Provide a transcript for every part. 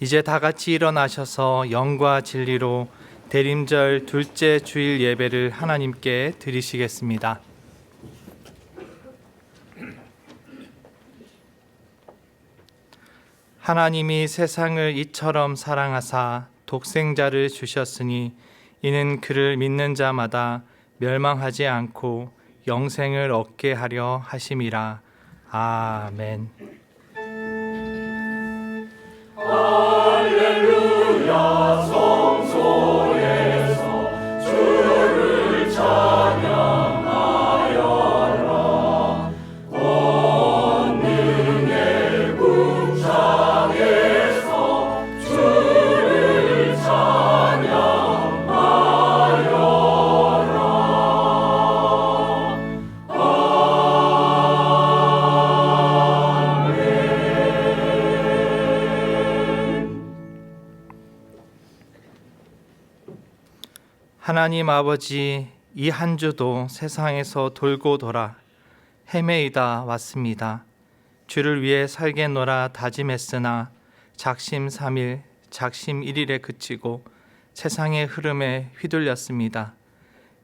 이제 다 같이 일어나셔서 영과 진리로 대림절 둘째 주일 예배를 하나님께 드리시겠습니다. 하나님이 세상을 이처럼 사랑하사 독생자를 주셨으니 이는 그를 믿는 자마다 멸망하지 않고 영생을 얻게 하려 하심이라. 아멘. 할렐루야. 성소에서 주를 찬양하여라. 권능의 궁창에서 주를 하나님 아버지, 이 한 주도 세상에서 돌고 돌아 헤매이다 왔습니다. 주를 위해 살겠노라 다짐했으나 작심 3일, 작심 1일에 그치고 세상의 흐름에 휘둘렸습니다.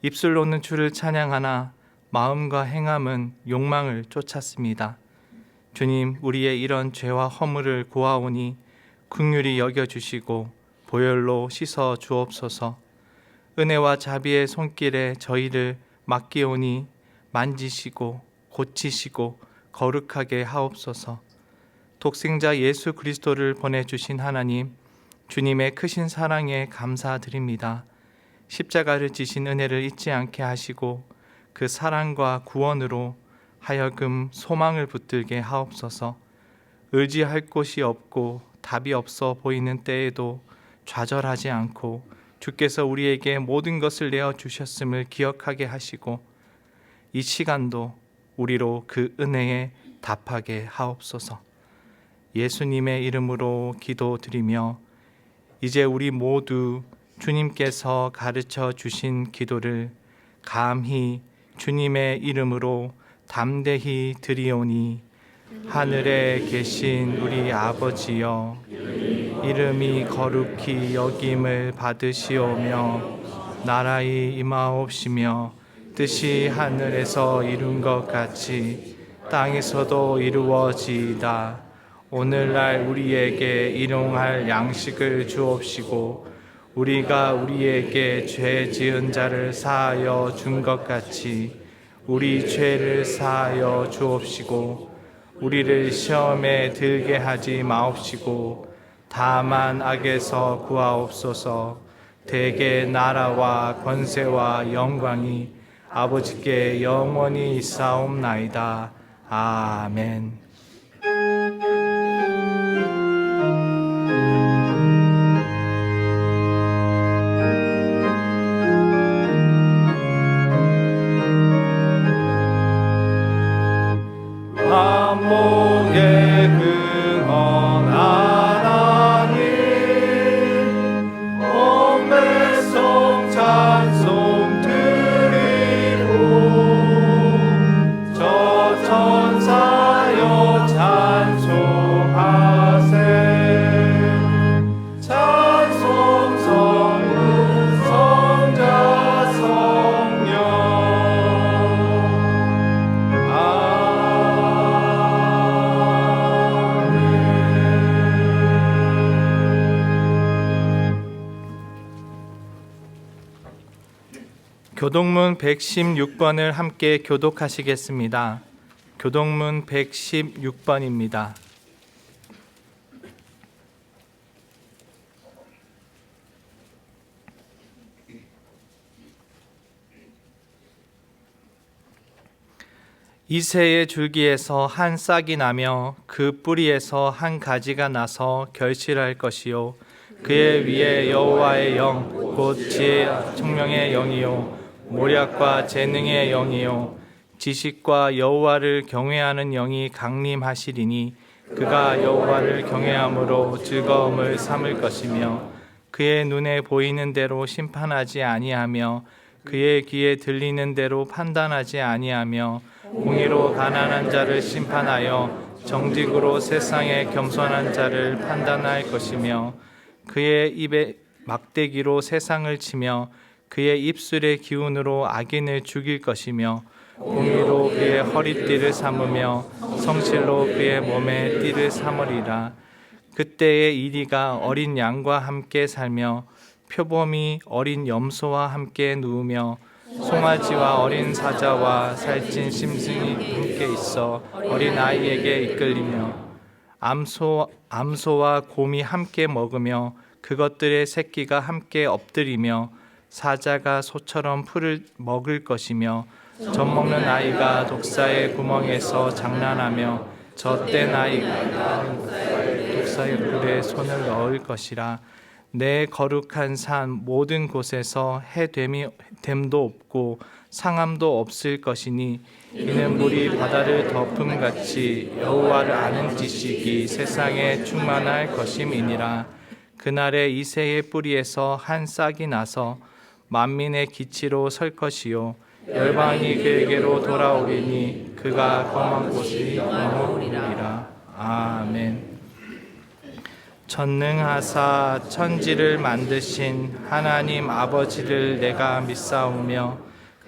입술로는 주를 찬양하나 마음과 행함은 욕망을 쫓았습니다. 주님, 우리의 이런 죄와 허물을 고하오니 긍휼히 여겨주시고 보혈로 씻어 주옵소서. 은혜와 자비의 손길에 저희를 맡기오니 만지시고 고치시고 거룩하게 하옵소서. 독생자 예수 그리스도를 보내주신 하나님, 주님의 크신 사랑에 감사드립니다. 십자가를 지신 은혜를 잊지 않게 하시고 그 사랑과 구원으로 하여금 소망을 붙들게 하옵소서. 의지할 곳이 없고 답이 없어 보이는 때에도 좌절하지 않고 주께서 우리에게 모든 것을 내어주셨음을 기억하게 하시고 이 시간도 우리로 그 은혜에 답하게 하옵소서. 예수님의 이름으로 기도드리며 이제 우리 모두 주님께서 가르쳐 주신 기도를 감히 주님의 이름으로 담대히 드리오니 하늘에 계신 우리 아버지여, 이름이 거룩히 여김을 받으시오며 나라의 임하옵시며 뜻이 하늘에서 이룬 것 같이 땅에서도 이루어지이다. 오늘날 우리에게 일용할 양식을 주옵시고 우리가 우리에게 죄 지은 자를 사하여 준 것 같이 우리 죄를 사하여 주옵시고 우리를 시험에 들게 하지 마옵시고 다만 악에서 구하옵소서. 대개 나라와 권세와 영광이 아버지께 영원히 있사옵나이다. 아멘. 만복의 근원한 하나님, 온 백성 찬송 드리고 저 천사여 찬송하세. 찬송 성부 성자 성령. 교동문 116번을 함께 교독하시겠습니다. 교동문 116번입니다. 이새의 줄기에서 한 싹이 나며 그 뿌리에서 한 가지가 나서 결실할 것이요 그의 위에 여호와의 영 곧 지혜 총명의 영이요 모략과 재능의 영이요 지식과 여호와를 경외하는 영이 강림하시리니 그가 여호와를 경외함으로 즐거움을 삼을 것이며 그의 눈에 보이는 대로 심판하지 아니하며 그의 귀에 들리는 대로 판단하지 아니하며 공의로 가난한 자를 심판하여 정직으로 세상의 겸손한 자를 판단할 것이며 그의 입에 막대기로 세상을 치며 그의 입술의 기운으로 악인을 죽일 것이며 공의로 그의 허리띠를 삼으며 성실로 그의 몸에 띠를 삼으리라. 그때의 이리가 어린 양과 함께 살며 표범이 어린 염소와 함께 누우며 송아지와 어린 사자와 살찐 심승이 함께 있어 어린 아이에게 이끌리며 암소와 곰이 함께 먹으며 그것들의 새끼가 함께 엎드리며 사자가 소처럼 풀을 먹을 것이며 젖먹는 아이가 독사의 구멍에서 장난하며 젖된 아이가 독사의 불에 손을 넣을 것이라. 내 거룩한 산 모든 곳에서 해됨도 없고 상함도 없을 것이니 이는 물이 바다를 덮음같이 여호와를 아는 지식이 세상에 충만할 것임이니라. 그날에 이새의 뿌리에서 한 싹이 나서 만민의 기치로 설 것이요 열방이 그에게로 돌아오리니 그가 검은 곳이 넘어오리라. 아멘. 전능하사 천지를 만드신 하나님 아버지를 내가 믿사오며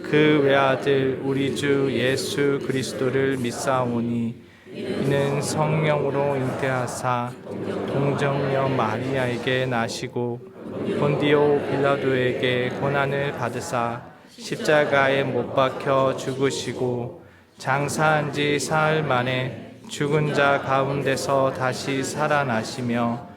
그 외아들 우리 주 예수 그리스도를 믿사오니 이는 성령으로 잉태하사 동정녀 마리아에게 나시고 본디오 빌라도에게 고난을 받으사 십자가에 못 박혀 죽으시고 장사한 지 사흘 만에 죽은 자 가운데서 다시 살아나시며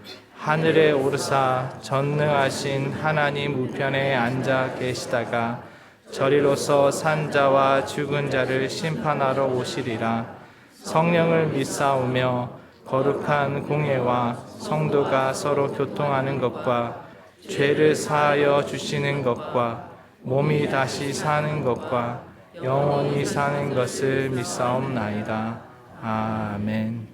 하늘에 오르사 전능하신 하나님 우편에 앉아 계시다가 저리로서 산 자와 죽은 자를 심판하러 오시리라. 성령을 믿사오며 거룩한 공예와 성도가 서로 교통하는 것과 죄를 사하여 주시는 것과 몸이 다시 사는 것과 영원히 사는 것을 믿사옵나이다. 아멘.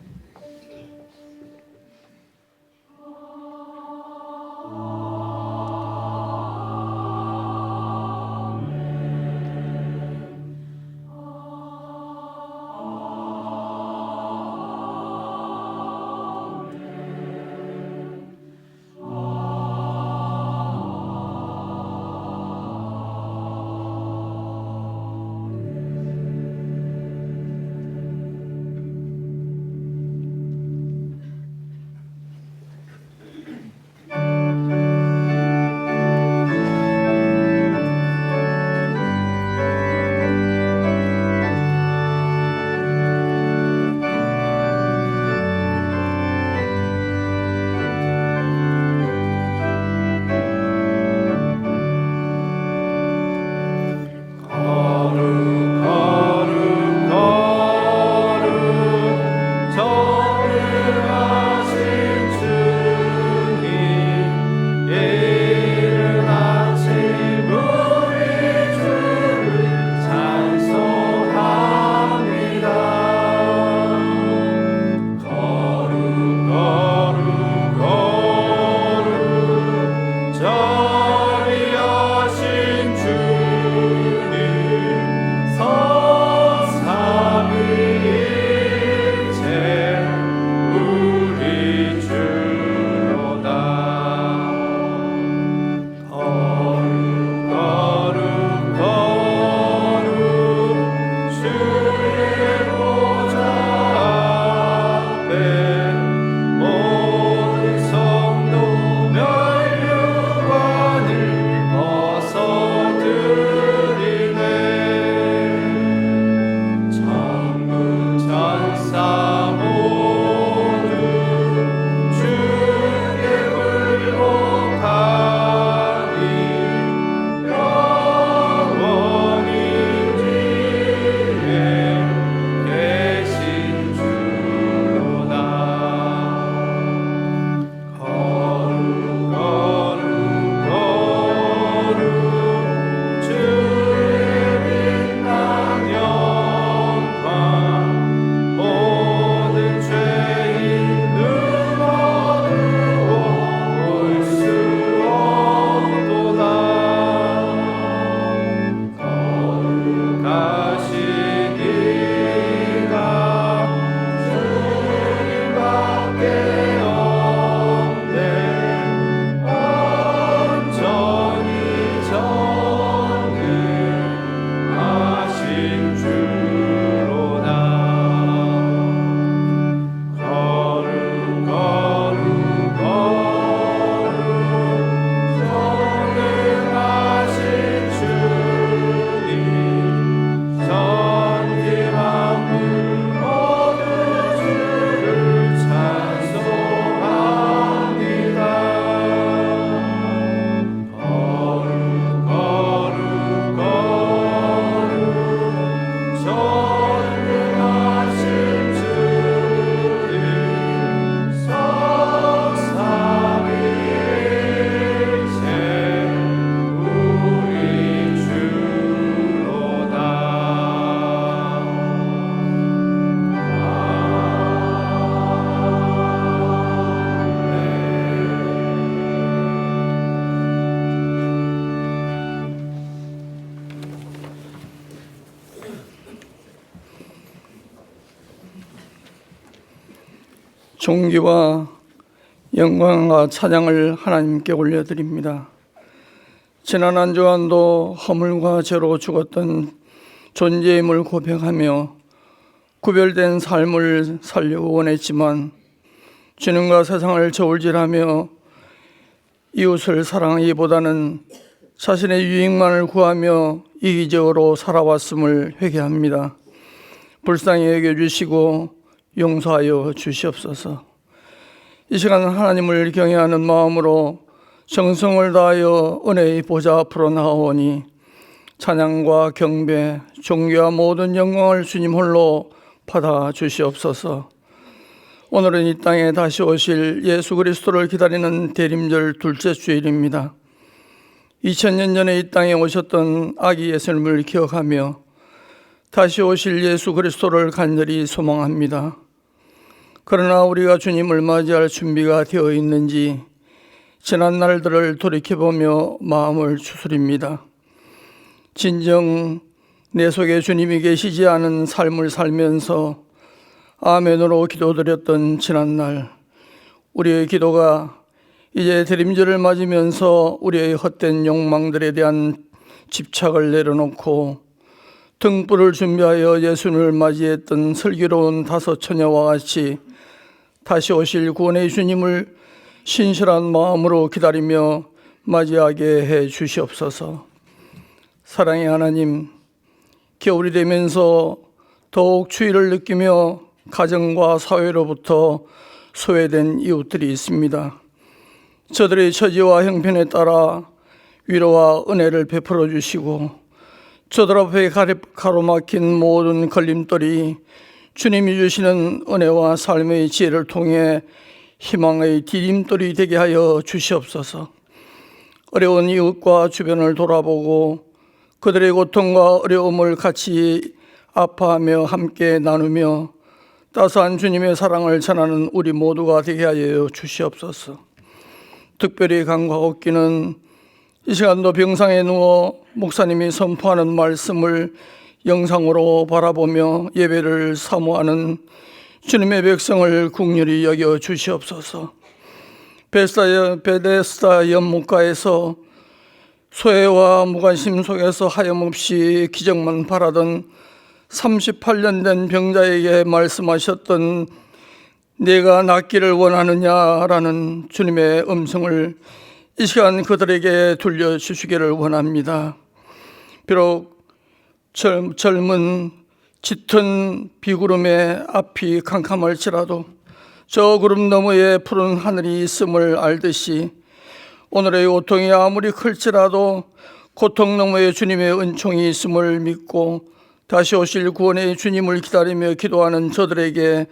전능하신 주님 성삼위일체 우리 주로다. 존귀와 영광과 찬양을 하나님께 올려드립니다. 지난 한 주간도 허물과 죄로 죽었던 존재임을 고백하며 구별된 삶을 살려고 원했지만 주님과 세상을 저울질하며 이웃을 사랑하기보다는 자신의 유익만을 구하며 이기적으로 살아왔음을 회개합니다. 불쌍히 여겨주시고 용서하여 주시옵소서. 이 시간 하나님을 경외하는 마음으로 정성을 다하여 은혜의 보좌 앞으로 나아오니 찬양과 경배, 존귀와 모든 영광을 주님 홀로 받아 주시옵소서. 오늘은 이 땅에 다시 오실 예수 그리스도를 기다리는 대림절 둘째 주일입니다. 2000년 전에 이 땅에 오셨던 아기 예수님을 기억하며 다시 오실 예수 그리스도를 간절히 소망합니다. 그러나 우리가 주님을 맞이할 준비가 되어 있는지 지난 날들을 돌이켜보며 마음을 추스립니다. 진정 내 속에 주님이 계시지 않은 삶을 살면서 아멘으로 기도드렸던 지난날, 우리의 기도가 이제 대림절을 맞으면서 우리의 헛된 욕망들에 대한 집착을 내려놓고 등불을 준비하여 예수님을 맞이했던 슬기로운 다섯 처녀와 같이 다시 오실 구원의 주님을 신실한 마음으로 기다리며 맞이하게 해 주시옵소서. 사랑의 하나님, 겨울이 되면서 더욱 추위를 느끼며 가정과 사회로부터 소외된 이웃들이 있습니다. 저들의 처지와 형편에 따라 위로와 은혜를 베풀어 주시고 저들 앞에 가로막힌 모든 걸림돌이 주님이 주시는 은혜와 삶의 지혜를 통해 희망의 디딤돌이 되게 하여 주시옵소서. 어려운 이웃과 주변을 돌아보고 그들의 고통과 어려움을 같이 아파하며 함께 나누며 따스한 주님의 사랑을 전하는 우리 모두가 되게 하여 주시옵소서. 특별히 간과없기는 이 시간도 병상에 누워 목사님이 선포하는 말씀을 영상으로 바라보며 예배를 사모하는 주님의 백성을 긍휼히 여겨 주시옵소서. 베데스다 연못가에서 소외와 무관심 속에서 하염없이 기적만 바라던 38년 된 병자에게 말씀하셨던 내가 낫기를 원하느냐라는 주님의 음성을 이 시간 그들에게 들려주시기를 원합니다. 비록 젊은 짙은 비구름의 앞이 캄캄할지라도 저 구름 너머에 푸른 하늘이 있음을 알듯이 오늘의 고통이 아무리 클지라도 고통 너머에 주님의 은총이 있음을 믿고 다시 오실 구원의 주님을 기다리며 기도하는 저들에게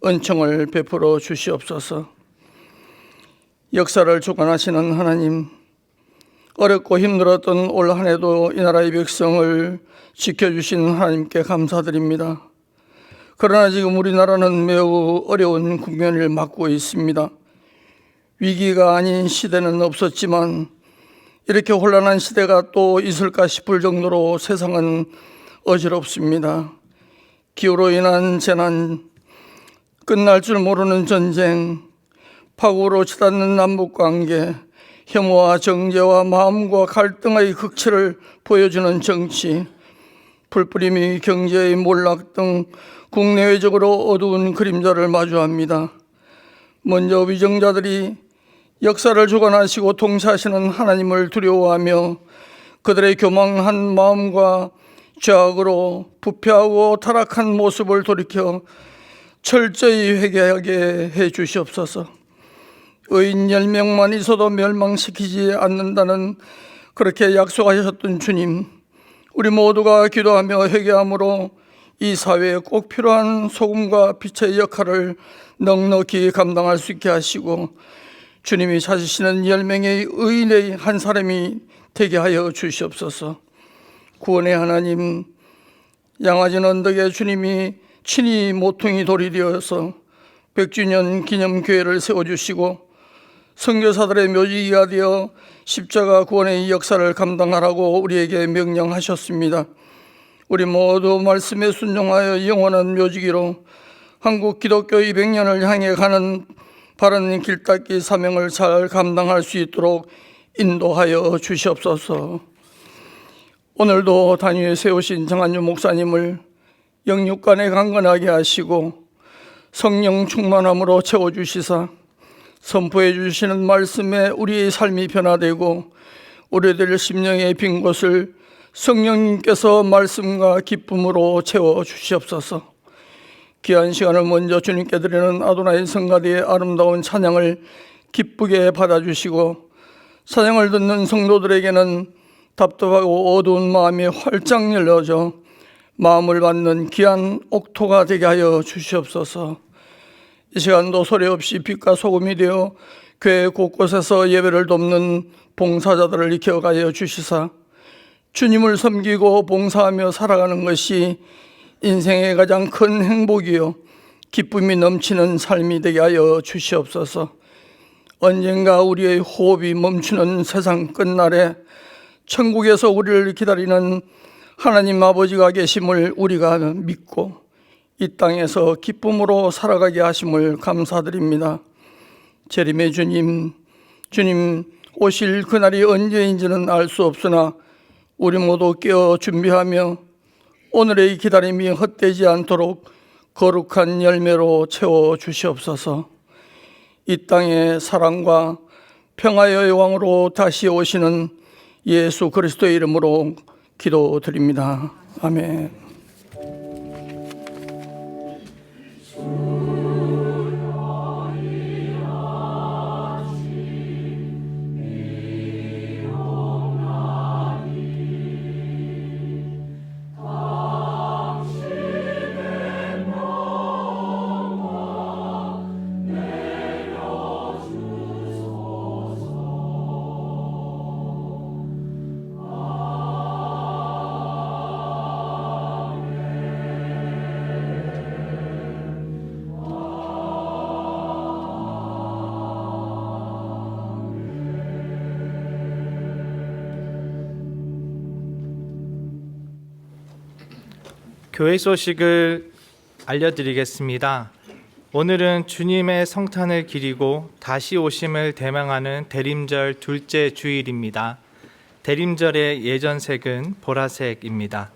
은총을 베풀어 주시옵소서. 역사를 주관하시는 하나님, 어렵고 힘들었던 올 한 해도 이 나라의 백성을 지켜주신 하나님께 감사드립니다. 그러나 지금 우리나라는 매우 어려운 국면을 맞고 있습니다. 위기가 아닌 시대는 없었지만 이렇게 혼란한 시대가 또 있을까 싶을 정도로 세상은 어지럽습니다. 기후로 인한 재난, 끝날 줄 모르는 전쟁, 파국으로 치닫는 남북관계, 혐오와 정죄와 마음과 갈등의 극치를 보여주는 정치, 불뿌림이 경제의 몰락 등 국내외적으로 어두운 그림자를 마주합니다. 먼저 위정자들이 역사를 주관하시고 통치하시는 하나님을 두려워하며 그들의 교만한 마음과 죄악으로 부패하고 타락한 모습을 돌이켜 철저히 회개하게 해 주시옵소서. 의인 10명만 있어도 멸망시키지 않는다는 그렇게 약속하셨던 주님, 우리 모두가 기도하며 회개함으로 이 사회에 꼭 필요한 소금과 빛의 역할을 넉넉히 감당할 수 있게 하시고 주님이 찾으시는 10명의 의인의 한 사람이 되게 하여 주시옵소서. 구원의 하나님, 양화진 언덕에 주님이 친히 모퉁이 돌이 되어서 100주년 기념교회를 세워주시고 선교사들의 묘지가 되어 십자가 구원의 역사를 감당하라고 우리에게 명령하셨습니다. 우리 모두 말씀에 순종하여 영원한 묘지기로 한국 기독교 200년을 향해 가는 바른 길닦기 사명을 잘 감당할 수 있도록 인도하여 주시옵소서. 오늘도 단위에 세우신 정한주 목사님을 영육간에 강건하게 하시고 성령 충만함으로 채워주시사 선포해 주시는 말씀에 우리의 삶이 변화되고 우리들 심령의 빈 곳을 성령님께서 말씀과 기쁨으로 채워주시옵소서. 귀한 시간을 먼저 주님께 드리는 아도나이 성가대의 아름다운 찬양을 기쁘게 받아주시고 찬양을 듣는 성도들에게는 답답하고 어두운 마음이 활짝 열려져 마음을 받는 귀한 옥토가 되게 하여 주시옵소서. 이 시간도 소리 없이 빛과 소금이 되어 교회 곳곳에서 예배를 돕는 봉사자들을 익혀가여 주시사 주님을 섬기고 봉사하며 살아가는 것이 인생의 가장 큰 행복이요 기쁨이 넘치는 삶이 되게 하여 주시옵소서. 언젠가 우리의 호흡이 멈추는 세상 끝날에 천국에서 우리를 기다리는 하나님 아버지가 계심을 우리가 믿고 이 땅에서 기쁨으로 살아가게 하심을 감사드립니다. 재림의 주님 오실 그날이 언제인지는 알 수 없으나 우리 모두 깨어 준비하며 오늘의 기다림이 헛되지 않도록 거룩한 열매로 채워 주시옵소서. 이 땅의 사랑과 평화의 왕으로 다시 오시는 예수 그리스도의 이름으로 기도드립니다. 아멘. 교회 소식을 알려드리겠습니다. 오늘은 주님의 성탄을 기리고 다시 오심을 대망하는 대림절 둘째 주일입니다. 대림절의 예전색은 보라색입니다.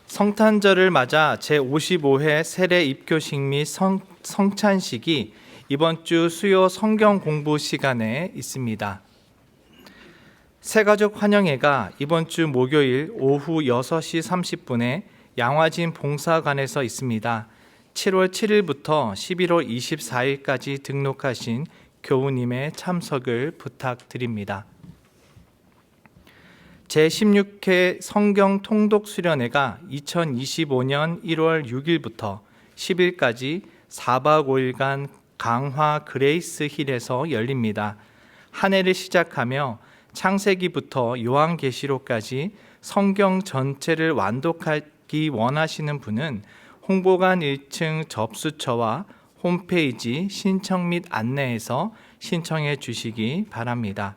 성탄절을 맞아 제55회 세례 입교식 및 성찬식이 이번 주 수요 성경 공부 시간에 있습니다. 새가족 환영회가 이번 주 목요일 오후 6시 30분에 양화진 봉사관에서 있습니다. 7월 7일부터 11월 24일까지 등록하신 교우님의 참석을 부탁드립니다. 제16회 성경 통독 수련회가 2025년 1월 6일부터 10일까지 4박 5일간 강화 그레이스 힐에서 열립니다. 한 해를 시작하며 창세기부터 요한계시록까지 성경 전체를 완독하기 원하시는 분은 홍보관 1층 접수처와 홈페이지 신청 및 안내에서 신청해 주시기 바랍니다.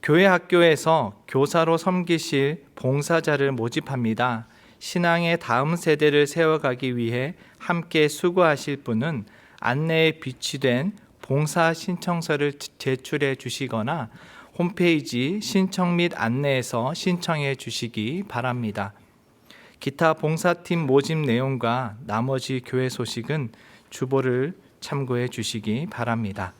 교회 학교에서 교사로 섬기실 봉사자를 모집합니다. 신앙의 다음 세대를 세워가기 위해 함께 수고하실 분은 안내에 비치된 봉사 신청서를 제출해 주시거나 홈페이지 신청 및 안내에서 신청해 주시기 바랍니다. 기타 봉사팀 모집 내용과 나머지 교회 소식은 주보를 참고해 주시기 바랍니다.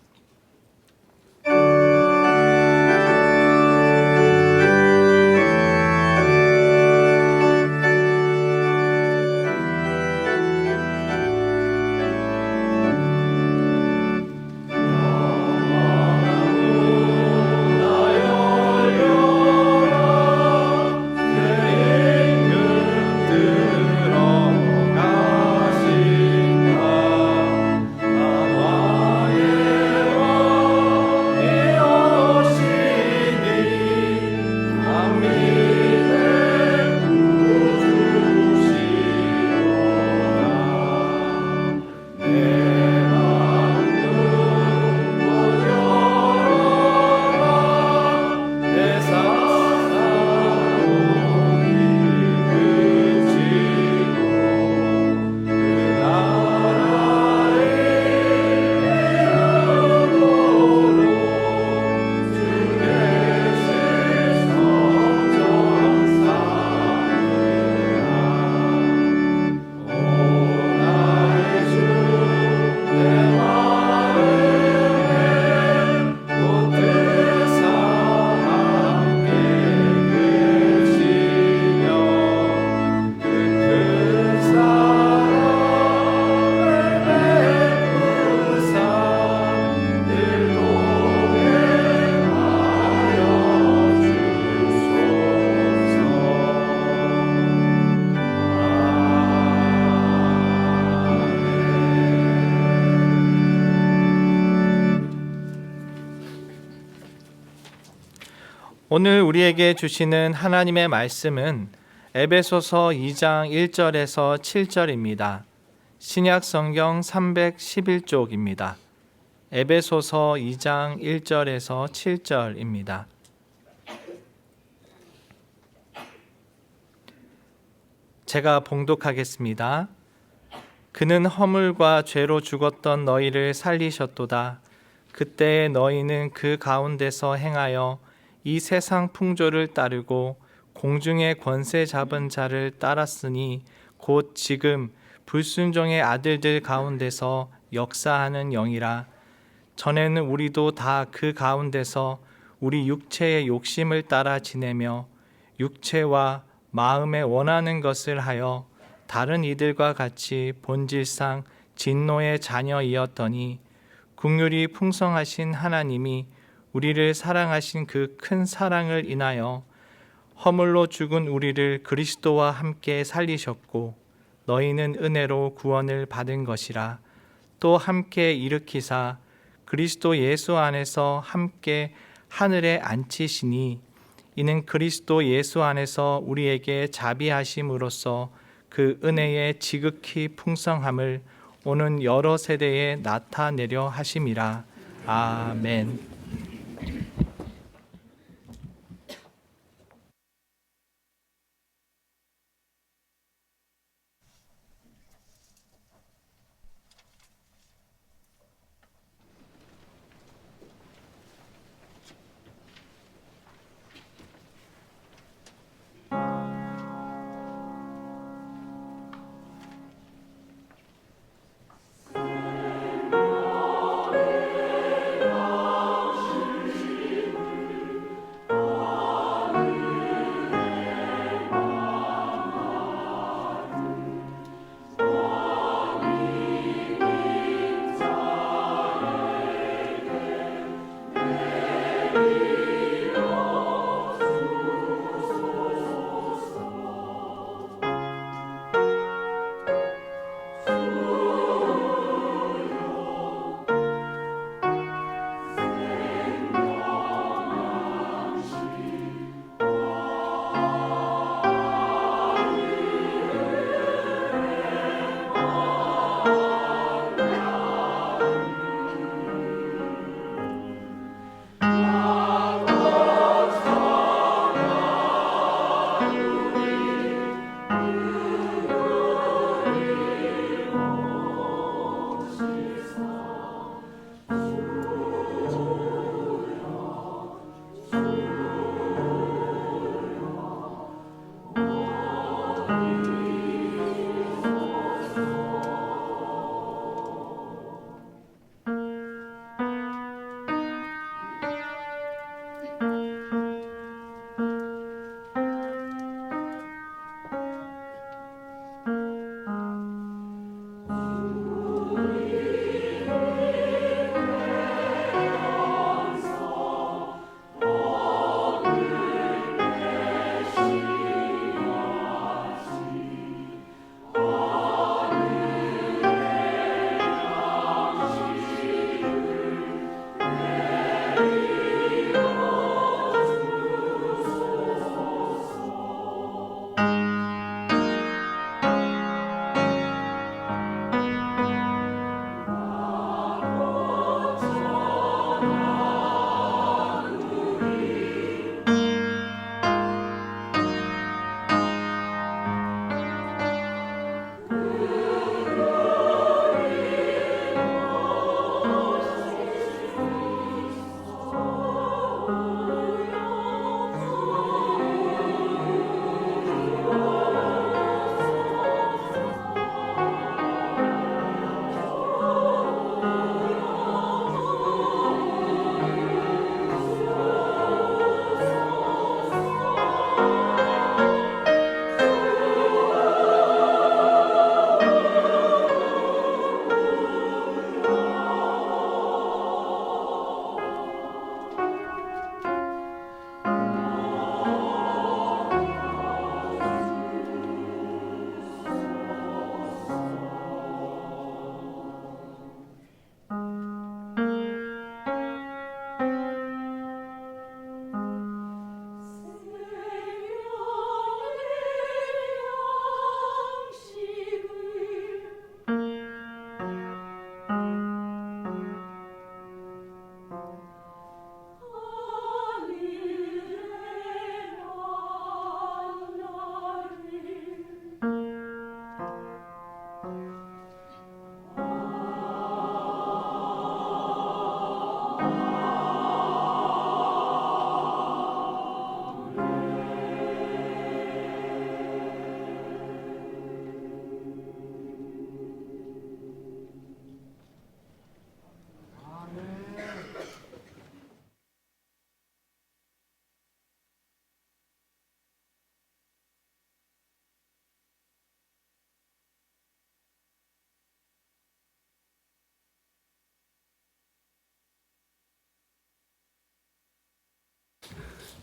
오늘 우리에게 주시는 하나님의 말씀은 에베소서 2장 1절에서 7절입니다. 신약 성경 311쪽입니다. 에베소서 2장 1절에서 7절입니다. 제가 봉독하겠습니다. 그는 허물과 죄로 죽었던 너희를 살리셨도다. 그때 너희는 그 가운데서 행하여 이 세상 풍조를 따르고 공중의 권세 잡은 자를 따랐으니 곧 지금 불순종의 아들들 가운데서 역사하는 영이라. 전에는 우리도 다 그 가운데서 우리 육체의 욕심을 따라 지내며 육체와 마음에 원하는 것을 하여 다른 이들과 같이 본질상 진노의 자녀이었더니 긍휼이 풍성하신 하나님이 우리를 사랑하신 그 큰 사랑을 인하여 허물로 죽은 우리를 그리스도와 함께 살리셨고 너희는 은혜로 구원을 받은 것이라. 또 함께 일으키사 그리스도 예수 안에서 함께 하늘에 앉히시니 이는 그리스도 예수 안에서 우리에게 자비하심으로써 그 은혜의 지극히 풍성함을 오는 여러 세대에 나타내려 하심이라. 아멘.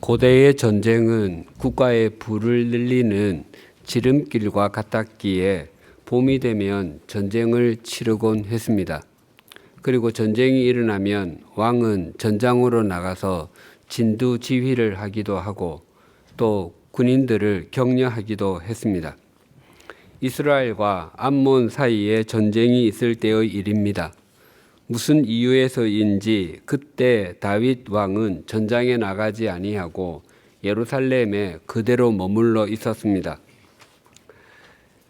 고대의 전쟁은 국가의 부를 늘리는 지름길과 같았기에 봄이 되면 전쟁을 치르곤 했습니다. 그리고 전쟁이 일어나면 왕은 전장으로 나가서 진두지휘를 하기도 하고 또 군인들을 격려하기도 했습니다. 이스라엘과 암몬 사이에 전쟁이 있을 때의 일입니다. 무슨 이유에서인지 그때 다윗 왕은 전장에 나가지 아니하고 예루살렘에 그대로 머물러 있었습니다.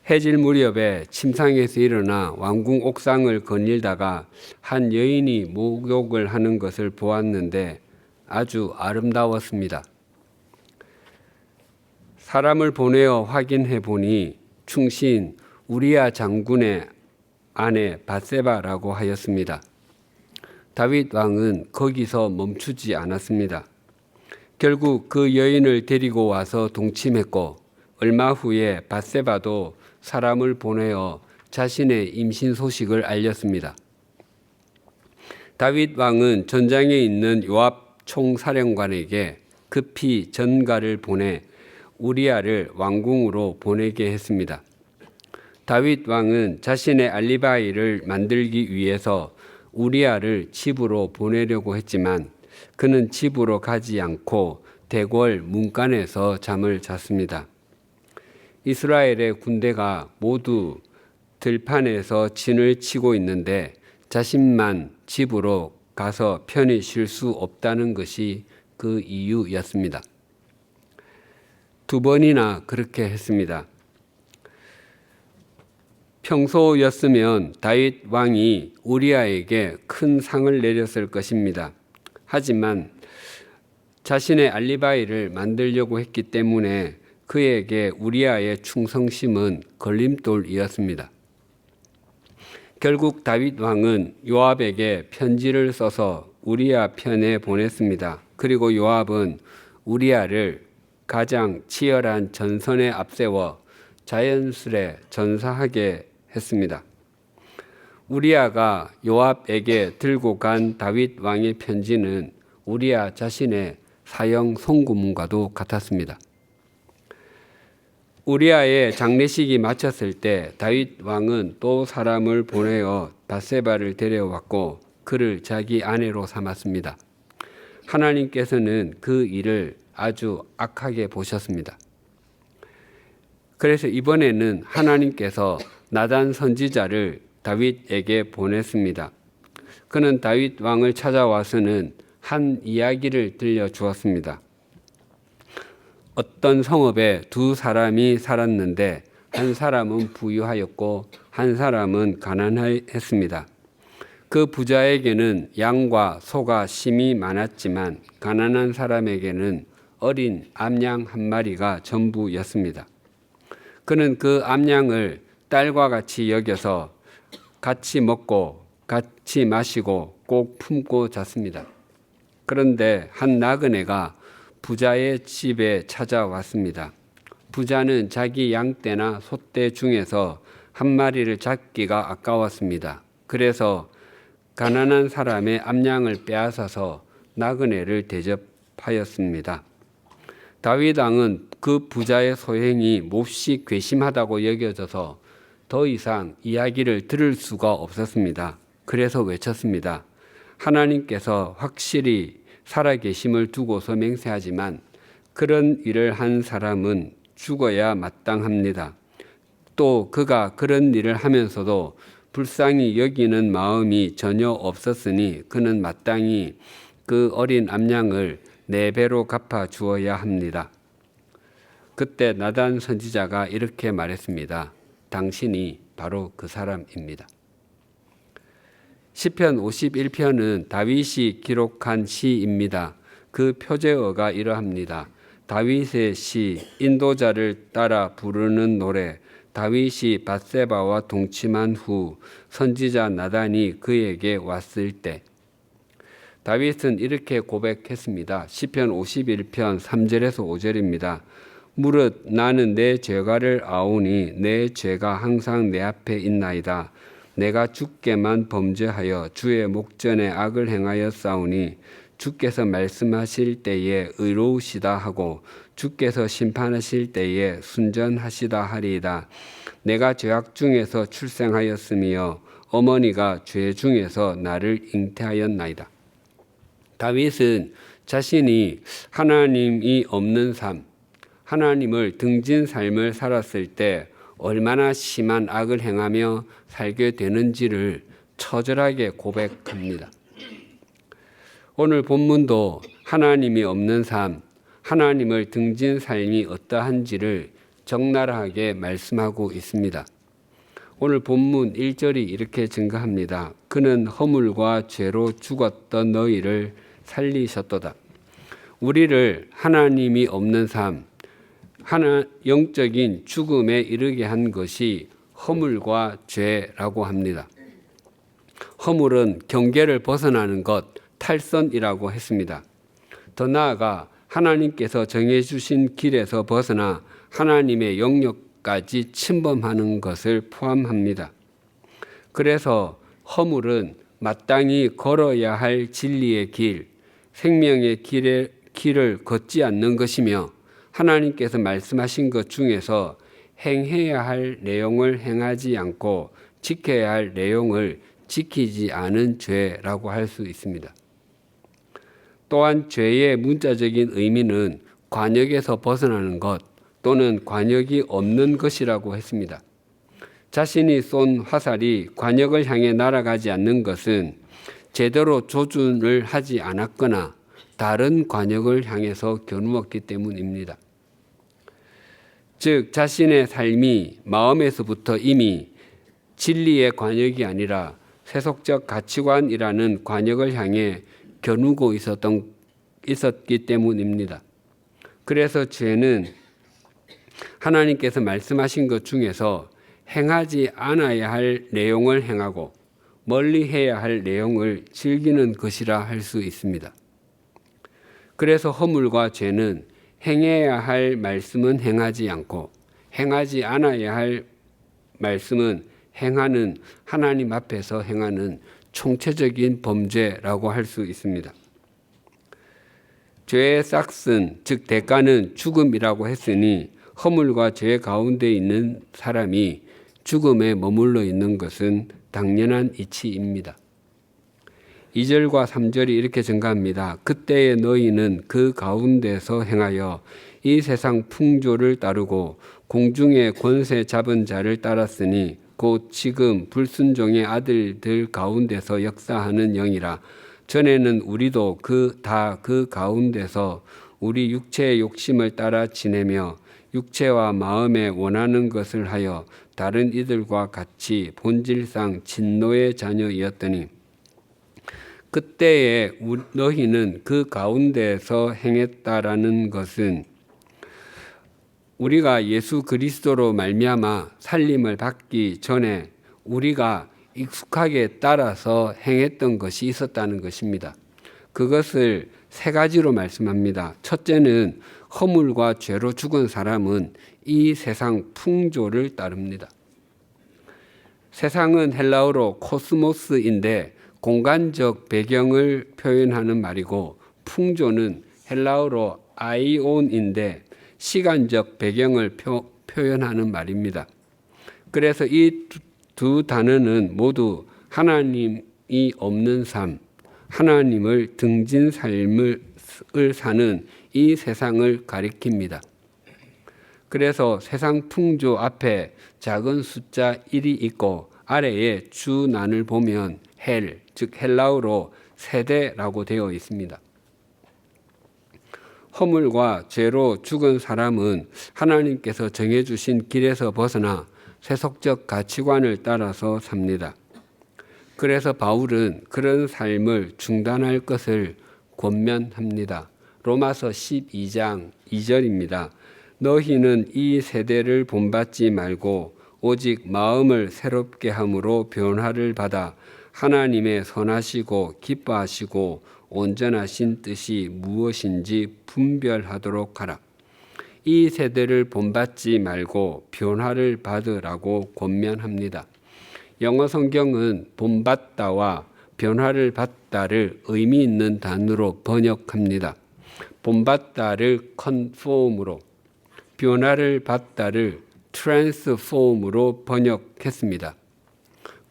해질 무렵에 침상에서 일어나 왕궁 옥상을 거닐다가 한 여인이 목욕을 하는 것을 보았는데 아주 아름다웠습니다. 사람을 보내어 확인해 보니 충신 우리야 장군의 아내 밧세바라고 하였습니다. 다윗 왕은 거기서 멈추지 않았습니다. 결국 그 여인을 데리고 와서 동침했고 얼마 후에 밧세바도 사람을 보내어 자신의 임신 소식을 알렸습니다. 다윗 왕은 전장에 있는 요압 총사령관에게 급히 전가를 보내 우리아를 왕궁으로 보내게 했습니다. 다윗 왕은 자신의 알리바이를 만들기 위해서 우리아를 집으로 보내려고 했지만 그는 집으로 가지 않고 대궐 문간에서 잠을 잤습니다. 이스라엘의 군대가 모두 들판에서 진을 치고 있는데 자신만 집으로 가서 편히 쉴 수 없다는 것이 그 이유였습니다. 2번이나 그렇게 했습니다. 평소였으면 다윗 왕이 우리아에게 큰 상을 내렸을 것입니다. 하지만 자신의 알리바이를 만들려고 했기 때문에 그에게 우리아의 충성심은 걸림돌이었습니다. 결국 다윗 왕은 요압에게 편지를 써서 우리아 편에 보냈습니다. 그리고 요압은 우리아를 가장 치열한 전선에 앞세워 자연스레 전사하게 했습니다. 우리아가 요압에게 들고 간 다윗 왕의 편지는 우리아 자신의 사형 송구문과도 같았습니다. 우리아의 장례식이 마쳤을 때 다윗 왕은 또 사람을 보내어 밧세바를 데려왔고 그를 자기 아내로 삼았습니다. 하나님께서는 그 일을 아주 악하게 보셨습니다. 그래서 이번에는 하나님께서 나단 선지자를 다윗에게 보냈습니다. 그는 다윗 왕을 찾아와서는 한 이야기를 들려주었습니다. 어떤 성읍에 2 사람이 살았는데 한 사람은 부유하였고 한 사람은 가난했습니다. 그 부자에게는 양과 소가 심이 많았지만 가난한 사람에게는 어린 암양 한 마리가 전부였습니다. 그는 그 암양을 딸과 같이 여겨서 같이 먹고 같이 마시고 꼭 품고 잤습니다. 그런데 한 나그네가 부자의 집에 찾아왔습니다. 부자는 자기 양떼나 소떼 중에서 한 마리를 잡기가 아까웠습니다. 그래서 가난한 사람의 암양을 빼앗아서 나그네를 대접하였습니다. 다윗 왕은 그 부자의 소행이 몹시 괘씸하다고 여겨져서 더 이상 이야기를 들을 수가 없었습니다. 그래서 외쳤습니다. 하나님께서 확실히 살아계심을 두고서 맹세하지만 그런 일을 한 사람은 죽어야 마땅합니다. 또 그가 그런 일을 하면서도 불쌍히 여기는 마음이 전혀 없었으니 그는 마땅히 그 어린 암양을 4배로 갚아 주어야 합니다. 그때 나단 선지자가 이렇게 말했습니다. 당신이 바로 그 사람입니다. 시편 51편은 다윗이 기록한 시입니다. 그 표제어가 이러합니다. 다윗의 시, 인도자를 따라 부르는 노래. 다윗이 밧세바와 동침한 후 선지자 나단이 그에게 왔을 때. 다윗은 이렇게 고백했습니다. 시편 51편 3절에서 5절입니다. 무릇 나는 내 죄가를 아오니 내 죄가 항상 내 앞에 있나이다. 내가 주께만 범죄하여 주의 목전에 악을 행하여 싸우니 주께서 말씀하실 때에 의로우시다 하고 주께서 심판하실 때에 순전하시다 하리이다. 내가 죄악 중에서 출생하였으며 어머니가 죄 중에서 나를 잉태하였나이다. 다윗은 자신이 하나님이 없는 삶, 하나님을 등진 삶을 살았을 때 얼마나 심한 악을 행하며 살게 되는지를 처절하게 고백합니다. 오늘 본문도 하나님이 없는 삶, 하나님을 등진 삶이 어떠한지를 적나라하게 말씀하고 있습니다. 오늘 본문 1절이 이렇게 증가합니다. 그는 허물과 죄로 죽었던 너희를 살리셨도다. 우리를 하나님이 없는 삶, 영적인 죽음에 이르게 한 것이 허물과 죄라고 합니다. 허물은 경계를 벗어나는 것, 탈선이라고 했습니다. 더 나아가 하나님께서 정해주신 길에서 벗어나 하나님의 영역까지 침범하는 것을 포함합니다. 그래서 허물은 마땅히 걸어야 할 진리의 길, 생명의 길을 걷지 않는 것이며 하나님께서 말씀하신 것 중에서 행해야 할 내용을 행하지 않고 지켜야 할 내용을 지키지 않은 죄라고 할 수 있습니다. 또한 죄의 문자적인 의미는 관역에서 벗어나는 것 또는 관역이 없는 것이라고 했습니다. 자신이 쏜 화살이 관역을 향해 날아가지 않는 것은 제대로 조준을 하지 않았거나 다른 관역을 향해서 겨누었기 때문입니다. 즉 자신의 삶이 마음에서부터 이미 진리의 관역이 아니라 세속적 가치관이라는 관역을 향해 겨누고 있었기 때문입니다. 그래서 죄는 하나님께서 말씀하신 것 중에서 행하지 않아야 할 내용을 행하고 멀리해야 할 내용을 즐기는 것이라 할 수 있습니다. 그래서 허물과 죄는 행해야 할 말씀은 행하지 않고 행하지 않아야 할 말씀은 행하는 하나님 앞에서 행하는 총체적인 범죄라고 할 수 있습니다. 죄의 싹슨, 즉 대가는 죽음이라고 했으니 허물과 죄 가운데 있는 사람이 죽음에 머물러 있는 것은 당연한 이치입니다. 2절과 3절이 이렇게 증가합니다. 그때에 너희는 그 가운데서 행하여 이 세상 풍조를 따르고 공중의 권세 잡은 자를 따랐으니 곧 지금 불순종의 아들들 가운데서 역사하는 영이라. 전에는 우리도 그 가운데서 우리 육체의 욕심을 따라 지내며 육체와 마음에 원하는 것을 하여 다른 이들과 같이 본질상 진노의 자녀이었더니 그때에 너희는 그 가운데서 행했다라는 것은 우리가 예수 그리스도로 말미암아 살림을 받기 전에 우리가 익숙하게 따라서 행했던 것이 있었다는 것입니다. 그것을 세 가지로 말씀합니다. 첫째는 허물과 죄로 죽은 사람은 이 세상 풍조를 따릅니다. 세상은 헬라어로 코스모스인데 공간적 배경을 표현하는 말이고 풍조는 헬라어로 아이온인데 시간적 배경을 표현하는 말입니다. 그래서 이 두 단어는 모두 하나님이 없는 삶, 하나님을 등진 삶을 사는 이 세상을 가리킵니다. 그래서 세상 풍조 앞에 작은 숫자 1이 있고 아래에 주난을 보면 헬, 즉 헬라어로 세대라고 되어 있습니다. 허물과 죄로 죽은 사람은 하나님께서 정해주신 길에서 벗어나 세속적 가치관을 따라서 삽니다. 그래서 바울은 그런 삶을 중단할 것을 권면합니다. 로마서 12장 2절입니다. 너희는 이 세대를 본받지 말고 오직 마음을 새롭게 함으로 변화를 받아 하나님의 선하시고 기뻐하시고 온전하신 뜻이 무엇인지 분별하도록 하라. 이 세대를 본받지 말고 변화를 받으라고 권면합니다. 영어 성경은 본받다와 변화를 받다를 의미 있는 단어로 번역합니다. 본받다를 conform으로, 변화를 받다를 transform으로 번역했습니다.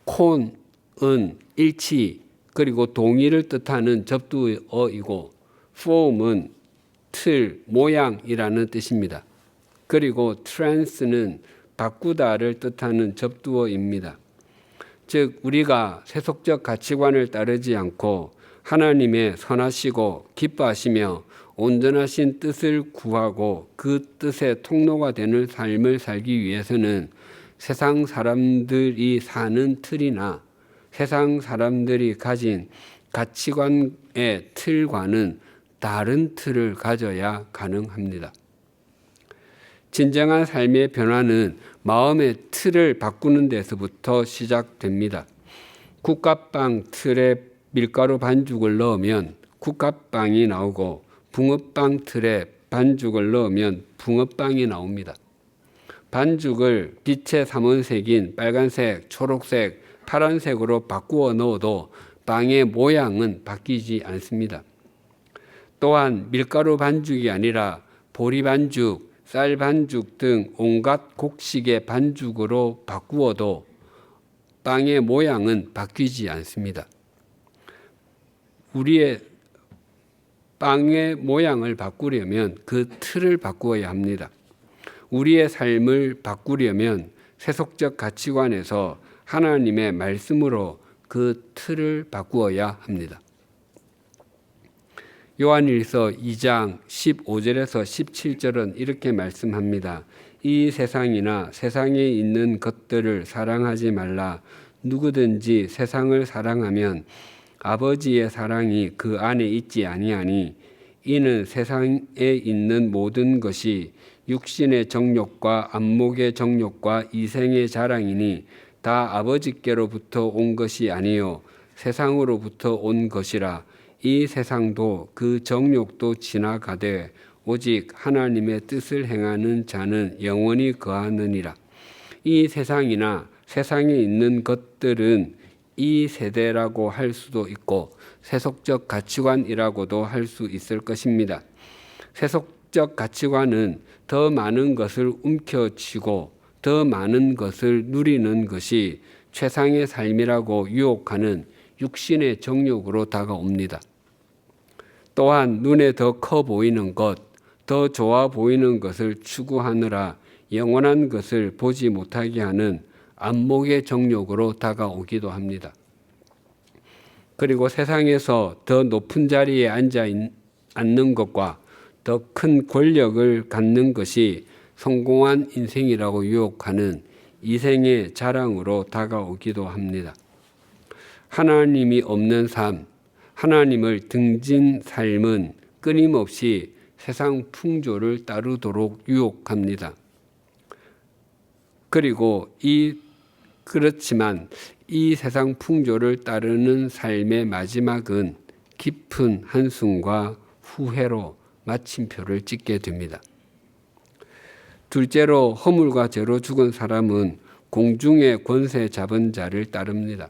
콘은 일치 그리고 동의를 뜻하는 접두어이고 form은 틀, 모양이라는 뜻입니다. 그리고 trans는 바꾸다를 뜻하는 접두어입니다. 즉 우리가 세속적 가치관을 따르지 않고 하나님의 선하시고 기뻐하시며 온전하신 뜻을 구하고 그 뜻의 통로가 되는 삶을 살기 위해서는 세상 사람들이 사는 틀이나 세상 사람들이 가진 가치관의 틀과는 다른 틀을 가져야 가능합니다. 진정한 삶의 변화는 마음의 틀을 바꾸는 데서부터 시작됩니다. 국화빵 틀에 밀가루 반죽을 넣으면 국화빵이 나오고 붕어빵 틀에 반죽을 넣으면 붕어빵이 나옵니다. 반죽을 빛의 삼원색인 빨간색, 초록색, 파란색으로 바꾸어 넣어도 빵의 모양은 바뀌지 않습니다. 또한 밀가루 반죽이 아니라 보리 반죽, 쌀 반죽 등 온갖 곡식의 반죽으로 바꾸어도 빵의 모양은 바뀌지 않습니다. 우리의 빵의 모양을 바꾸려면 그 틀을 바꾸어야 합니다. 우리의 삶을 바꾸려면 세속적 가치관에서 하나님의 말씀으로 그 틀을 바꾸어야 합니다. 요한일서 2장 15절에서 17절은 이렇게 말씀합니다. 이 세상이나 세상에 있는 것들을 사랑하지 말라. 누구든지 세상을 사랑하면 아버지의 사랑이 그 안에 있지 아니하니 이는 세상에 있는 모든 것이 육신의 정욕과 안목의 정욕과 이생의 자랑이니 다 아버지께로부터 온 것이 아니요 세상으로부터 온 것이라. 이 세상도 그 정욕도 지나가되 오직 하나님의 뜻을 행하는 자는 영원히 거하느니라. 이 세상이나 세상에 있는 것들은 이 세대라고 할 수도 있고 세속적 가치관이라고도 할 수 있을 것입니다. 세속적 가치관은 더 많은 것을 움켜쥐고 더 많은 것을 누리는 것이 최상의 삶이라고 유혹하는 육신의 정욕으로 다가옵니다. 또한 눈에 더 커 보이는 것, 더 좋아 보이는 것을 추구하느라 영원한 것을 보지 못하게 하는 안목의 정욕으로 다가오기도 합니다. 그리고 세상에서 더 높은 자리에 앉는 것과 더 큰 권력을 갖는 것이 성공한 인생이라고 유혹하는 이생의 자랑으로 다가오기도 합니다. 하나님이 없는 삶, 하나님을 등진 삶은 끊임없이 세상 풍조를 따르도록 유혹합니다. 그렇지만 이 세상 풍조를 따르는 삶의 마지막은 깊은 한숨과 후회로 마침표를 찍게 됩니다. 둘째로 허물과 죄로 죽은 사람은 공중의 권세 잡은 자를 따릅니다.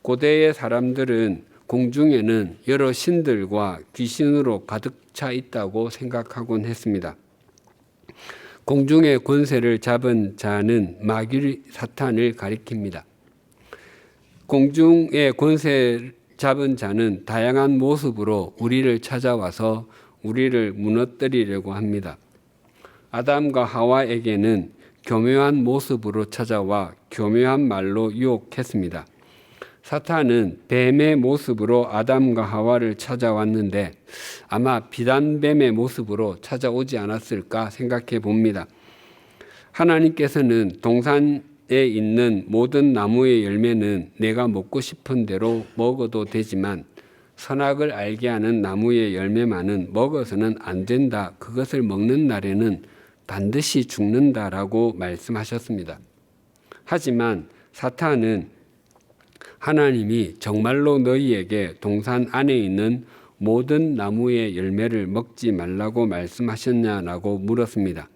고대의 사람들은 공중에는 여러 신들과 귀신으로 가득 차 있다고 생각하곤 했습니다. 공중의 권세를 잡은 자는 마귀 사탄을 가리킵니다. 공중의 권세 잡은 자는 다양한 모습으로 우리를 찾아와서 우리를 무너뜨리려고 합니다. 아담과 하와에게는 교묘한 모습으로 찾아와 교묘한 말로 유혹했습니다. 사탄은 뱀의 모습으로 아담과 하와를 찾아왔는데 아마 비단뱀의 모습으로 찾아오지 않았을까 생각해 봅니다. 하나님께서는 동산에 있는 모든 나무의 열매는 내가 먹고 싶은 대로 먹어도 되지만 선악을 알게 하는 나무의 열매만은 먹어서는 안 된다. 그것을 먹는 날에는 반드시 죽는다라고 말씀하셨습니다. 하지만 사탄은 하나님이 정말로 너희에게 동산 안에 있는 모든 나무의 열매를 먹지 말라고 말씀하셨냐라고 물었습니다.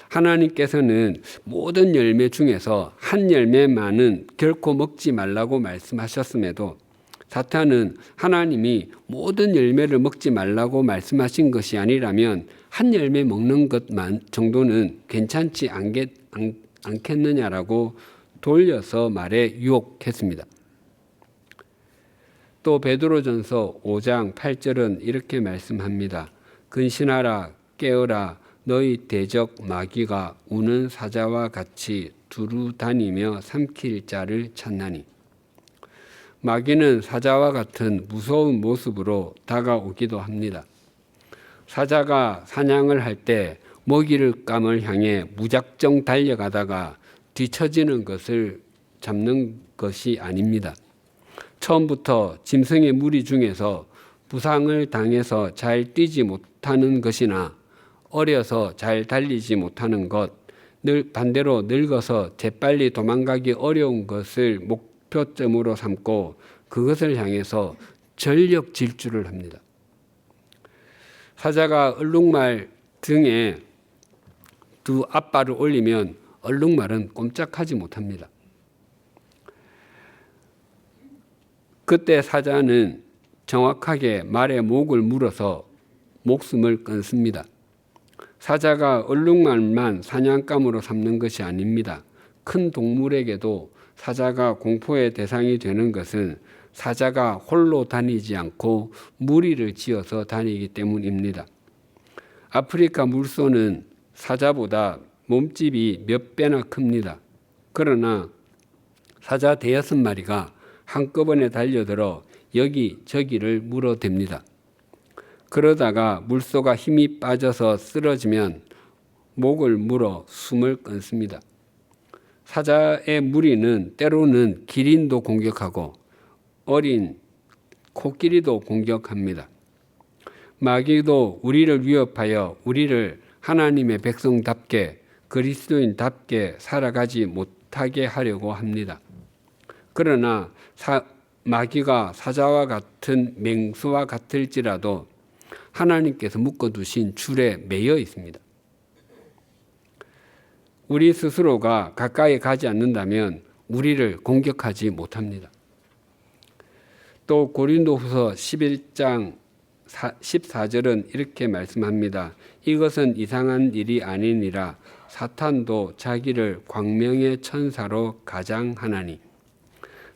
하나님께서는 모든 열매 중에서 한 열매만은 결코 먹지 말라고 말씀하셨음에도 사탄은 하나님이 모든 열매를 먹지 말라고 말씀하신 것이 아니라면 한 열매 먹는 것만 정도는 괜찮지 않겠느냐라고 돌려서 말해 유혹했습니다. 또 베드로전서 5장 8절은 이렇게 말씀합니다. 근신하라 깨어라 너희 대적 마귀가 우는 사자와 같이 두루 다니며 삼킬 자를 찾나니. 마귀는 사자와 같은 무서운 모습으로 다가오기도 합니다. 사자가 사냥을 할 때 먹이감을 향해 무작정 달려가다가 뒤처지는 것을 잡는 것이 아닙니다. 처음부터 짐승의 무리 중에서 부상을 당해서 잘 뛰지 못하는 것이나 어려서 잘 달리지 못하는 것, 반대로 늙어서 재빨리 도망가기 어려운 것을 목표점으로 삼고 그것을 향해서 전력 질주를 합니다. 사자가 얼룩말 등에 두 앞발을 올리면 얼룩말은 꼼짝하지 못합니다. 그때 사자는 정확하게 말의 목을 물어서 목숨을 끊습니다. 사자가 얼룩말만 사냥감으로 삼는 것이 아닙니다. 큰 동물에게도 사자가 공포의 대상이 되는 것은 사자가 홀로 다니지 않고 무리를 지어서 다니기 때문입니다. 아프리카 물소는 사자보다 몸집이 몇 배나 큽니다. 그러나 사자 5마리가 한꺼번에 달려들어 여기저기를 물어댑니다. 그러다가 물소가 힘이 빠져서 쓰러지면 목을 물어 숨을 끊습니다. 사자의 무리는 때로는 기린도 공격하고 어린 코끼리도 공격합니다. 마귀도 우리를 위협하여 우리를 하나님의 백성답게 그리스도인답게 살아가지 못하게 하려고 합니다. 그러나 마귀가 사자와 같은 맹수와 같을지라도 하나님께서 묶어두신 줄에 매여 있습니다. 우리 스스로가 가까이 가지 않는다면 우리를 공격하지 못합니다. 또 고린도후서 11장 14절은 이렇게 말씀합니다. 이것은 이상한 일이 아니니라 사탄도 자기를 광명의 천사로 가장하나니.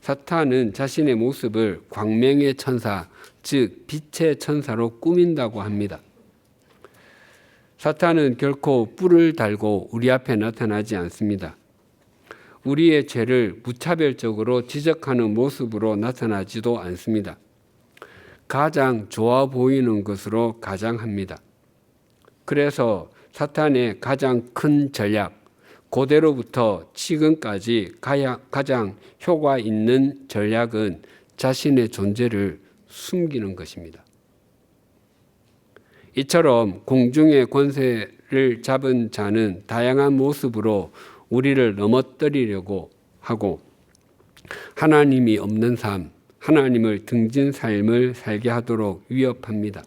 사탄은 자신의 모습을 광명의 천사, 즉 빛의 천사로 꾸민다고 합니다. 사탄은 결코 뿔을 달고 우리 앞에 나타나지 않습니다. 우리의 죄를 무차별적으로 지적하는 모습으로 나타나지도 않습니다. 가장 좋아 보이는 것으로 가장합니다. 그래서 사탄의 가장 큰 전략, 고대로부터 지금까지 가장 효과 있는 전략은 자신의 존재를 숨기는 것입니다. 이처럼 공중의 권세를 잡은 자는 다양한 모습으로 우리를 넘어뜨리려고 하고 하나님이 없는 삶, 하나님을 등진 삶을 살게 하도록 위협합니다.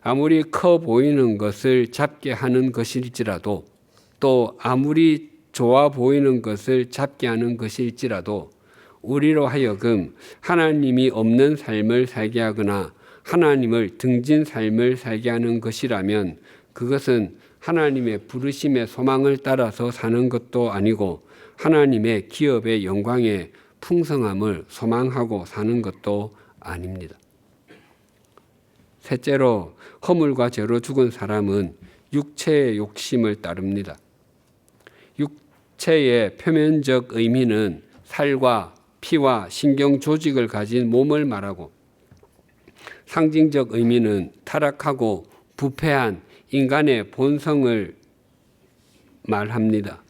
아무리 커 보이는 것을 잡게 하는 것일지라도 또 아무리 좋아 보이는 것을 잡게 하는 것일지라도 우리로 하여금 하나님이 없는 삶을 살게 하거나 하나님을 등진 삶을 살게 하는 것이라면 그것은 하나님의 부르심의 소망을 따라서 사는 것도 아니고 하나님의 기업의 영광의 풍성함을 소망하고 사는 것도 아닙니다. 셋째로 허물과 죄로 죽은 사람은 육체의 욕심을 따릅니다. 육체의 표면적 의미는 살과 피와 신경 조직을 가진 몸을 말하고 상징적 의미는 타락하고 부패한 인간의 본성을 말합니다.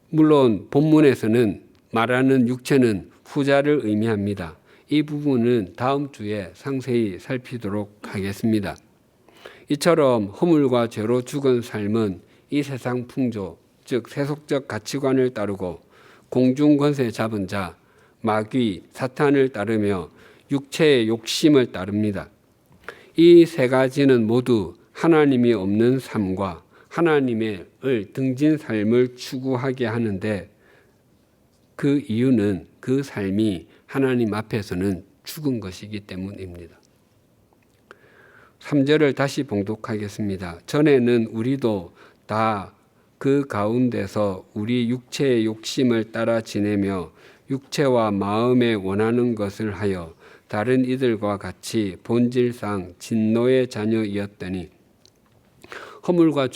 물론 본문에서는 말하는 육체는 후자를 의미합니다. 이 부분은 다음 주에 상세히 살피도록 하겠습니다. 이처럼 허물과 죄로 죽은 삶은 이 세상 풍조, 즉 세속적 가치관을 따르고 공중 권세 잡은 자, 마귀, 사탄을 따르며 육체의 욕심을 따릅니다. 이 세 가지는 모두 하나님이 없는 삶과 하나님을 등진 삶을 추구하게 하는데 그 이유는 그 삶이 하나님 앞에서는 죽은 것이기 때문입니다. 3절을 다시 봉독하겠습니다. 전에는 우리도 다 그 가운데서 우리 육체의 욕심을 따라 지내며 육체와 마음에 원하는 것을 하여 다른 이들과 같이 본질상 진노의 자녀이었더니 허물과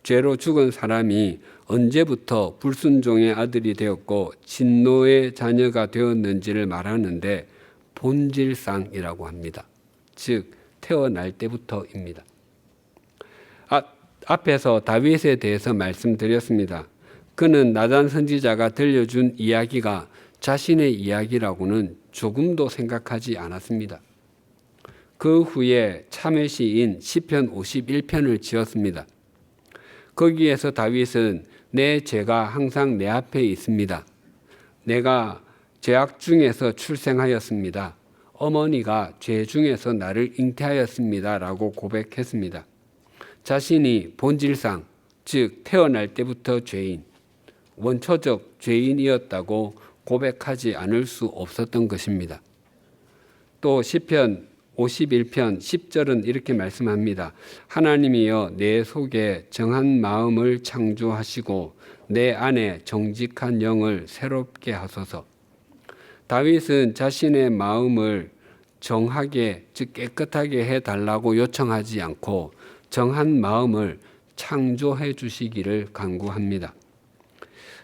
죄로 죽은 사람이 언제부터 불순종의 아들이 되었고 진노의 자녀가 되었는지를 말하는데 본질상이라고 합니다. 즉 태어날 때부터입니다. 앞에서 다윗에 대해서 말씀드렸습니다. 그는 나단 선지자가 들려준 이야기가 자신의 이야기라고는 조금도 생각하지 않았습니다. 그 후에 참회 시인 시편 51편을 지었습니다. 거기에서 다윗은 내 죄가 항상 내 앞에 있습니다. 내가 죄악 중에서 출생하였습니다. 어머니가 죄 중에서 나를 잉태하였습니다. 라고 고백했습니다. 자신이 본질상, 즉 태어날 때부터 죄인, 원초적 죄인이었다고 고백하지 않을 수 없었던 것입니다. 또 시편 51편 10절은 이렇게 말씀합니다. 하나님이여 내 속에 정한 마음을 창조하시고 내 안에 정직한 영을 새롭게 하소서. 다윗은 자신의 마음을 정하게, 즉 깨끗하게 해달라고 요청하지 않고 정한 마음을 창조해 주시기를 간구합니다.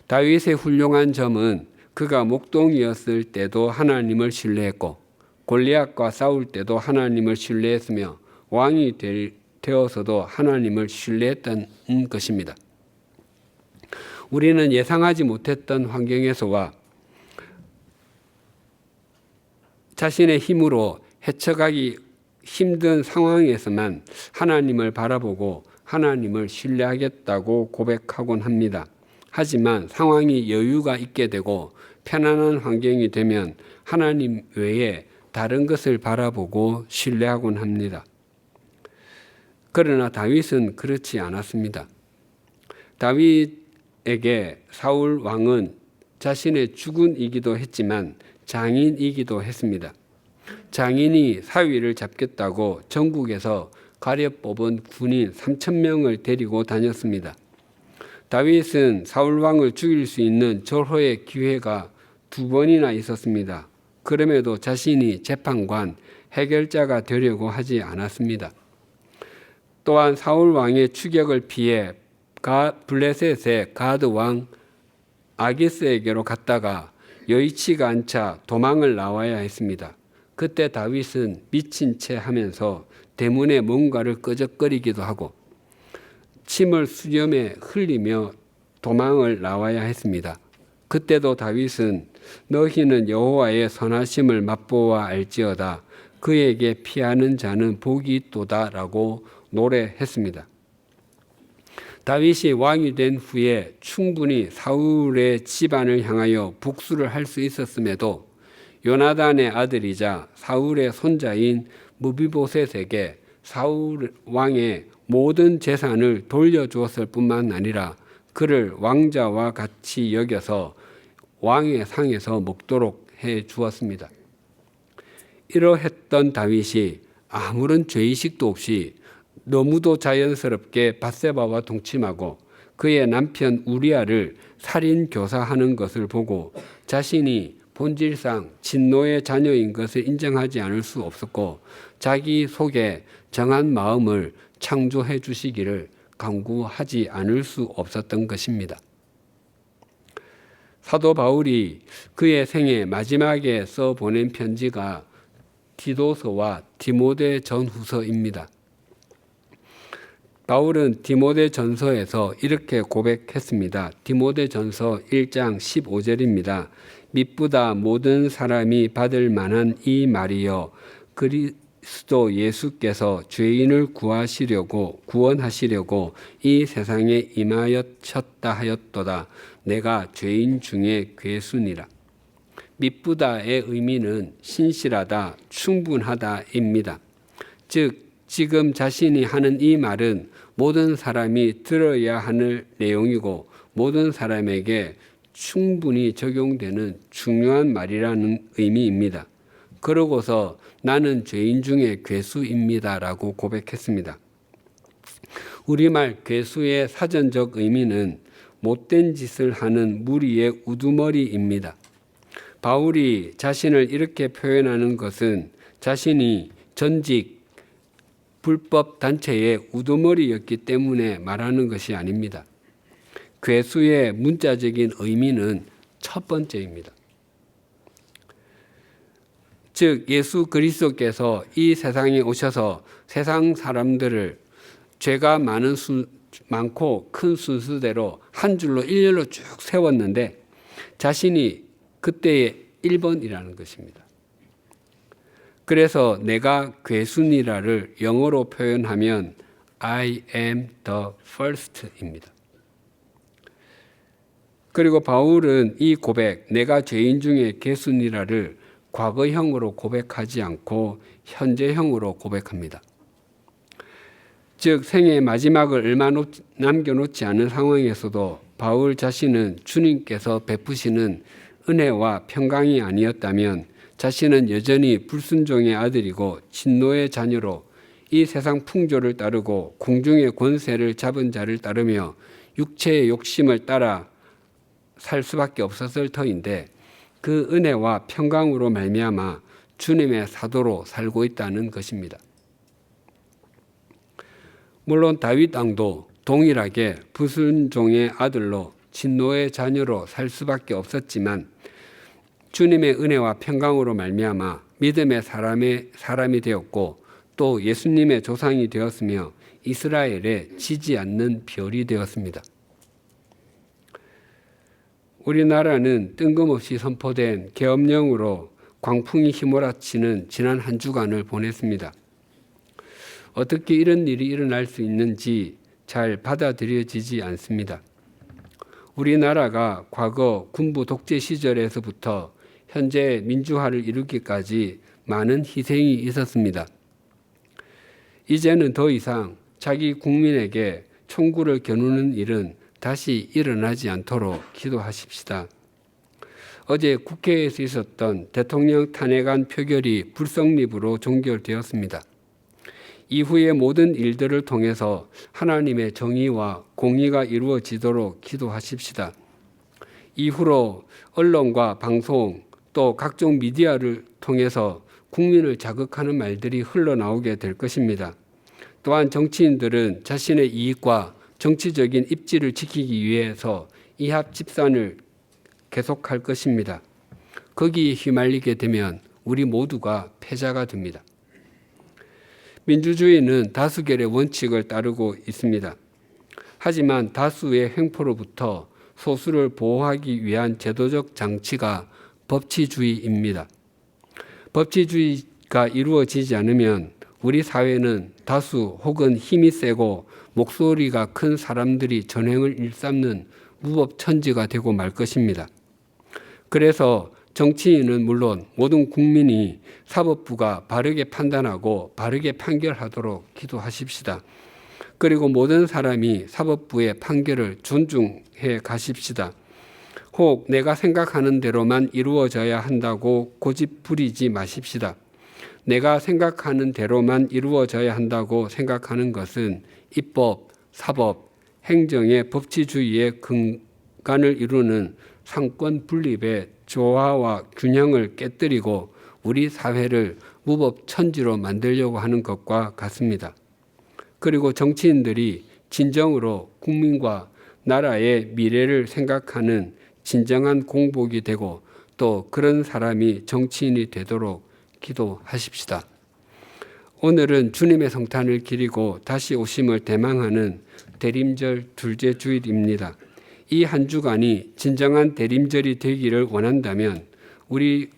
다윗의 훌륭한 점은 그가 목동이었을 때도 하나님을 신뢰했고 골리앗과 싸울 때도 하나님을 신뢰했으며 왕이 되어서도 하나님을 신뢰했던 것입니다. 우리는 예상하지 못했던 환경에서와 자신의 힘으로 헤쳐가기 힘든 상황에서만 하나님을 바라보고 하나님을 신뢰하겠다고 고백하곤 합니다. 하지만 상황이 여유가 있게 되고 편안한 환경이 되면 하나님 외에 다른 것을 바라보고 신뢰하곤 합니다. 그러나 다윗은 그렇지 않았습니다. 다윗에게 사울 왕은 자신의 주군이기도 했지만 장인이기도 했습니다. 장인이 사위를 잡겠다고 전국에서 가려 뽑은 군인 3,000명을 데리고 다녔습니다. 다윗은 사울 왕을 죽일 수 있는 절호의 기회가 2번이나 있었습니다. 그럼에도 자신이 재판관, 해결자가 되려고 하지 않았습니다. 또한 사울 왕의 추격을 피해 블레셋의 가드 왕 아기스에게로 갔다가 여의치가 않자 도망을 나와야 했습니다. 그때 다윗은 미친 채 하면서 대문에 뭔가를 끄적거리기도 하고 침을 수염에 흘리며 도망을 나와야 했습니다. 그때도 다윗은 너희는 여호와의 선하심을 맛보아 알지어다. 그에게 피하는 자는 복이 있도다 라고 노래했습니다. 다윗이 왕이 된 후에 충분히 사울의 집안을 향하여 복수를 할 수 있었음에도 요나단의 아들이자 사울의 손자인 무비보셋에게 사울 왕의 모든 재산을 돌려주었을 뿐만 아니라 그를 왕자와 같이 여겨서 왕의 상에서 먹도록 해 주었습니다. 이러했던 다윗이 아무런 죄의식도 없이 너무도 자연스럽게 밧세바와 동침하고 그의 남편 우리아를 살인 교사하는 것을 보고 자신이 본질상 진노의 자녀인 것을 인정하지 않을 수 없었고 자기 속에 정한 마음을 창조해 주시기를 간구하지 않을 수 없었던 것입니다. 사도 바울이 그의 생애 마지막에 써보낸 편지가 디도서와 디모데 전후서입니다. 바울은 디모데 전서에서 이렇게 고백했습니다. 디모데 전서 1장 15절입니다. 미쁘다 모든 사람이 받을 만한 이 말이여 그리스도 예수께서 죄인을 구원하시려고 이 세상에 임하였다 하였도다. 내가 죄인 중에 괴순이라. 미쁘다의 의미는 신실하다, 충분하다입니다. 즉 지금 자신이 하는 이 말은 모든 사람이 들어야 하는 내용이고 모든 사람에게 충분히 적용되는 중요한 말이라는 의미입니다. 그러고서 나는 죄인 중에 괴수입니다라고 고백했습니다. 우리말 괴수의 사전적 의미는 못된 짓을 하는 무리의 우두머리입니다. 바울이 자신을 이렇게 표현하는 것은 자신이 전직 불법 단체의 우두머리였기 때문에 말하는 것이 아닙니다. 괴수의 문자적인 의미는 첫 번째입니다. 즉 예수 그리스도께서 이 세상에 오셔서 세상 사람들을 죄가 많고 큰 순서대로 한 줄로 일렬로 쭉 세웠는데 자신이 그때의 1번이라는 것입니다. 그래서 내가 괴순이라를 영어로 표현하면 I am the first입니다. 그리고 바울은 이 고백, 내가 죄인 중에 괴순이라를 과거형으로 고백하지 않고 현재형으로 고백합니다. 즉 생의 마지막을 얼마 남겨놓지 않은 상황에서도 바울 자신은 주님께서 베푸시는 은혜와 평강이 아니었다면 자신은 여전히 불순종의 아들이고 진노의 자녀로 이 세상 풍조를 따르고 공중의 권세를 잡은 자를 따르며 육체의 욕심을 따라 살 수밖에 없었을 터인데 그 은혜와 평강으로 말미암아 주님의 사도로 살고 있다는 것입니다. 물론 다윗 왕도 동일하게 불순종의 아들로 진노의 자녀로 살 수밖에 없었지만 주님의 은혜와 평강으로 말미암아 믿음의 사람이 되었고 또 예수님의 조상이 되었으며 이스라엘에 지지 않는 별이 되었습니다. 우리나라는 뜬금없이 선포된 계엄령으로 광풍이 휘몰아치는 지난 한 주간을 보냈습니다. 어떻게 이런 일이 일어날 수 있는지 잘 받아들여지지 않습니다. 우리나라가 과거 군부 독재 시절에서부터 현재 민주화를 이루기까지 많은 희생이 있었습니다. 이제는 더 이상 자기 국민에게 총구를 겨누는 일은 다시 일어나지 않도록 기도하십시다. 어제 국회에서 있었던 대통령 탄핵안 표결이 불성립으로 종결되었습니다. 이후의 모든 일들을 통해서 하나님의 정의와 공의가 이루어지도록 기도하십시다. 이후로 언론과 방송 또 각종 미디어를 통해서 국민을 자극하는 말들이 흘러나오게 될 것입니다. 또한 정치인들은 자신의 이익과 정치적인 입지를 지키기 위해서 이합 집산을 계속할 것입니다. 거기에 휘말리게 되면 우리 모두가 패자가 됩니다. 민주주의는 다수결의 원칙을 따르고 있습니다. 하지만 다수의 횡포로부터 소수를 보호하기 위한 제도적 장치가 법치주의입니다. 법치주의가 이루어지지 않으면 우리 사회는 다수 혹은 힘이 세고 목소리가 큰 사람들이 전횡을 일삼는 무법천지가 되고 말 것입니다. 그래서 정치인은 물론 모든 국민이 사법부가 바르게 판단하고 바르게 판결하도록 기도하십시다. 그리고 모든 사람이 사법부의 판결을 존중해 가십시다. 혹 내가 생각하는 대로만 이루어져야 한다고 고집 부리지 마십시다. 내가 생각하는 대로만 이루어져야 한다고 생각하는 것은 입법, 사법, 행정의 법치주의의 근간을 이루는 상권 분립의 조화와 균형을 깨뜨리고 우리 사회를 무법천지로 만들려고 하는 것과 같습니다. 그리고 정치인들이 진정으로 국민과 나라의 미래를 생각하는 진정한 공복이 되고 또 그런 사람이 정치인이 되도록 기도하십시다. 오늘은 주님의 성탄을 기리고 다시 오심을 대망하는 대림절 둘째 주일입니다. 이 한 주간이 진정한 대림절이 되기를 원한다면 우리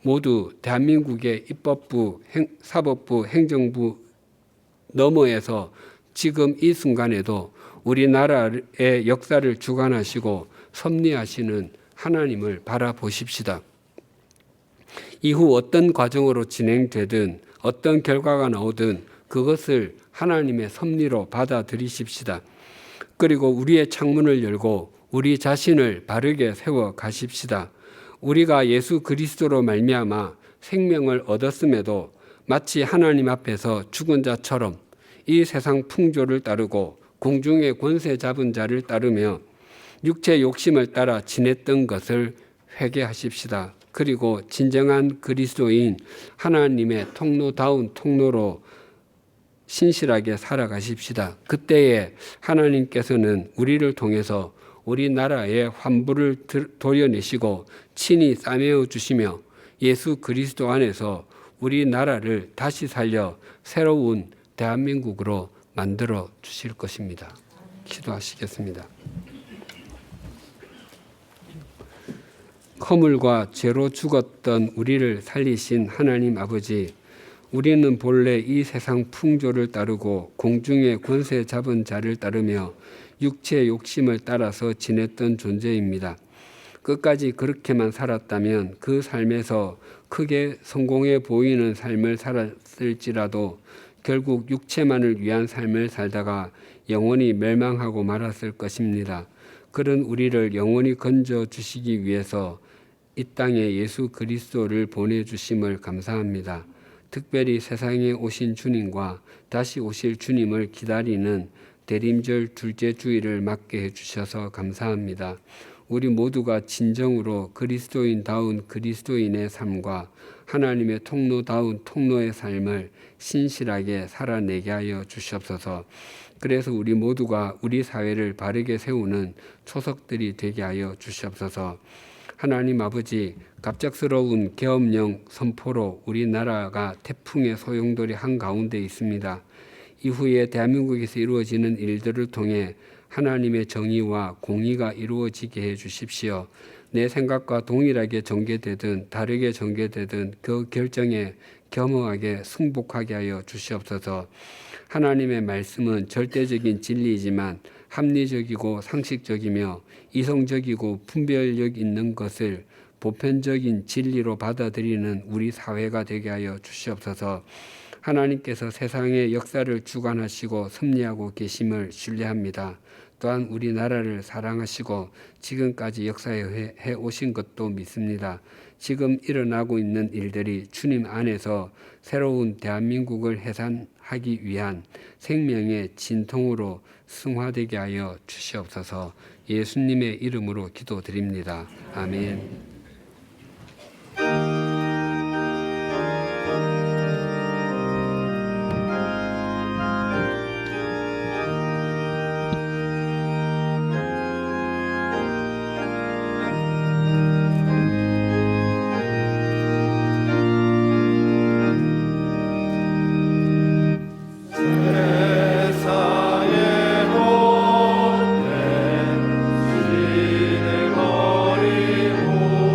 모두 대한민국의 입법부, 사법부, 행정부 너머에서 지금 이 순간에도 우리나라의 역사를 주관하시고 섭리하시는 하나님을 바라보십시다. 이후 어떤 과정으로 진행되든 어떤 결과가 나오든 그것을 하나님의 섭리로 받아들이십시다. 그리고 우리의 창문을 열고 우리 자신을 바르게 세워 가십시다. 우리가 예수 그리스도로 말미암아 생명을 얻었음에도 마치 하나님 앞에서 죽은 자처럼 이 세상 풍조를 따르고 공중의 권세 잡은 자를 따르며 육체 욕심을 따라 지냈던 것을 회개하십시다. 그리고 진정한 그리스도인 하나님의 통로다운 통로로 신실하게 살아가십시다. 그때에 하나님께서는 우리를 통해서 우리나라의 환부를 도려내시고 친히 싸매어 주시며 예수 그리스도 안에서 우리나라를 다시 살려 새로운 대한민국으로 만들어 주실 것입니다. 기도하시겠습니다. 허물과 죄로 죽었던 우리를 살리신 하나님 아버지, 우리는 본래 이 세상 풍조를 따르고 공중의 권세 잡은 자를 따르며 육체의 욕심을 따라서 지냈던 존재입니다. 끝까지 그렇게만 살았다면 그 삶에서 크게 성공해 보이는 삶을 살았을지라도 결국 육체만을 위한 삶을 살다가 영원히 멸망하고 말았을 것입니다. 그런 우리를 영원히 건져 주시기 위해서 이 땅에 예수 그리스도를 보내주심을 감사합니다. 특별히 세상에 오신 주님과 다시 오실 주님을 기다리는 대림절 둘째 주일을 맞게 해주셔서 감사합니다. 우리 모두가 진정으로 그리스도인다운 그리스도인의 삶과 하나님의 통로다운 통로의 삶을 신실하게 살아내게 하여 주시옵소서. 그래서 우리 모두가 우리 사회를 바르게 세우는 초석들이 되게 하여 주시옵소서. 하나님 아버지, 갑작스러운 계엄령 선포로 우리나라가 태풍의 소용돌이 한가운데 있습니다. 이후에 대한민국에서 이루어지는 일들을 통해 하나님의 정의와 공의가 이루어지게 해 주십시오. 내 생각과 동일하게 전개되든 다르게 전개되든 그 결정에 겸허하게 승복하게 하여 주시옵소서. 하나님의 말씀은 절대적인 진리이지만 합리적이고 상식적이며 이성적이고 분별력 있는 것을 보편적인 진리로 받아들이는 우리 사회가 되게 하여 주시옵소서. 하나님께서 세상의 역사를 주관하시고 섭리하고 계심을 신뢰합니다. 또한 우리나라를 사랑하시고 지금까지 역사에 해 오신 것도 믿습니다. 지금 일어나고 있는 일들이 주님 안에서 새로운 대한민국을 해산하기 위한 생명의 진통으로 승화되게 하여 주시옵소서. 예수님의 이름으로 기도드립니다. 아멘. 세상에 롯된 시대 거리고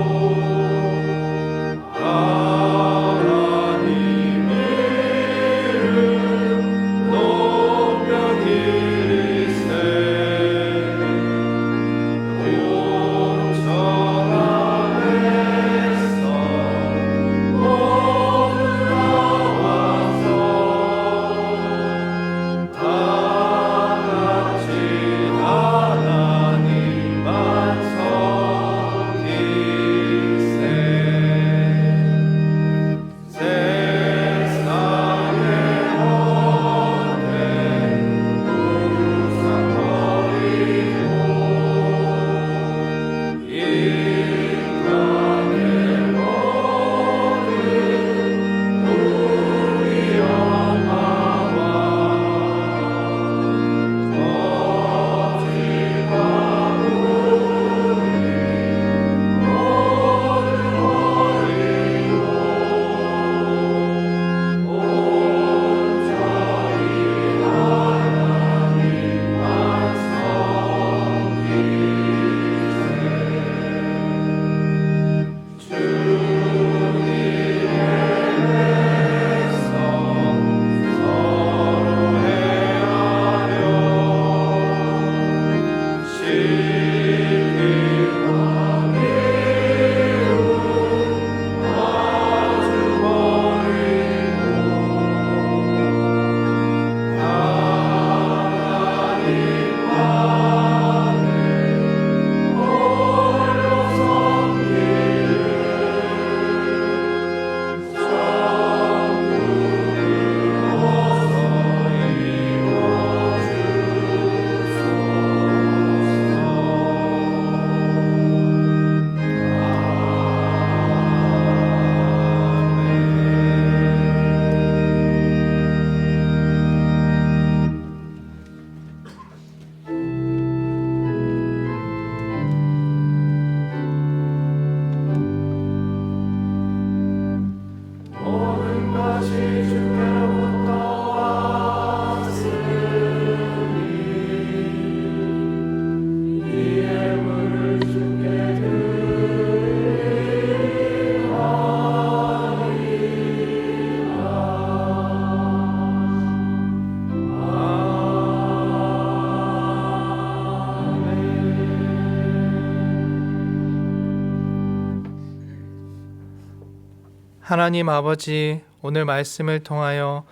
하나님 아버지, 오늘 말씀을 통하여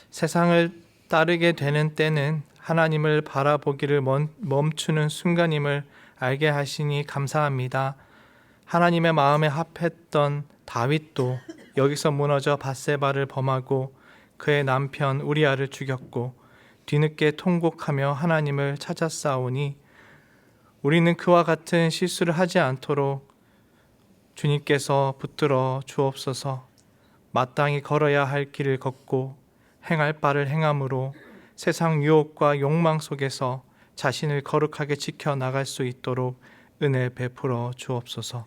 세상을 따르게 되는 때는 하나님을 바라보기를 멈추는 순간임을 알게 하시니 감사합니다. 하나님의 마음에 합했던 다윗도 여기서 무너져 밧세바를 범하고 그의 남편 우리아를 죽였고 뒤늦게 통곡하며 하나님을 찾아싸우니 우리는 그와 같은 실수를 하지 않도록 주님께서 붙들어 주옵소서. 마땅히 걸어야 할 길을 걷고 행할 바를 행함으로 세상 유혹과 욕망 속에서 자신을 거룩하게 지켜나갈 수 있도록 은혜 베풀어 주옵소서.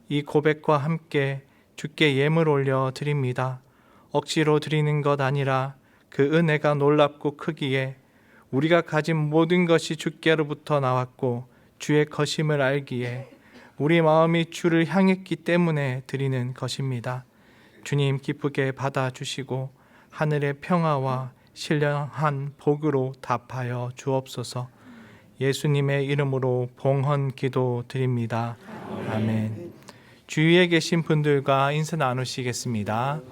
이 고백과 함께 주께 예물 올려 드립니다. 억지로 드리는 것 아니라 그 은혜가 놀랍고 크기에 우리가 가진 모든 것이 주께로부터 나왔고 주의 것임을 알기에 우리 마음이 주를 향했기 때문에 드리는 것입니다. 주님 기쁘게 받아주시고 하늘의 평화와 신령한 복으로 답하여 주옵소서. 예수님의 이름으로 봉헌 기도 드립니다. 아멘. 주위에 계신 분들과 인사 나누시겠습니다.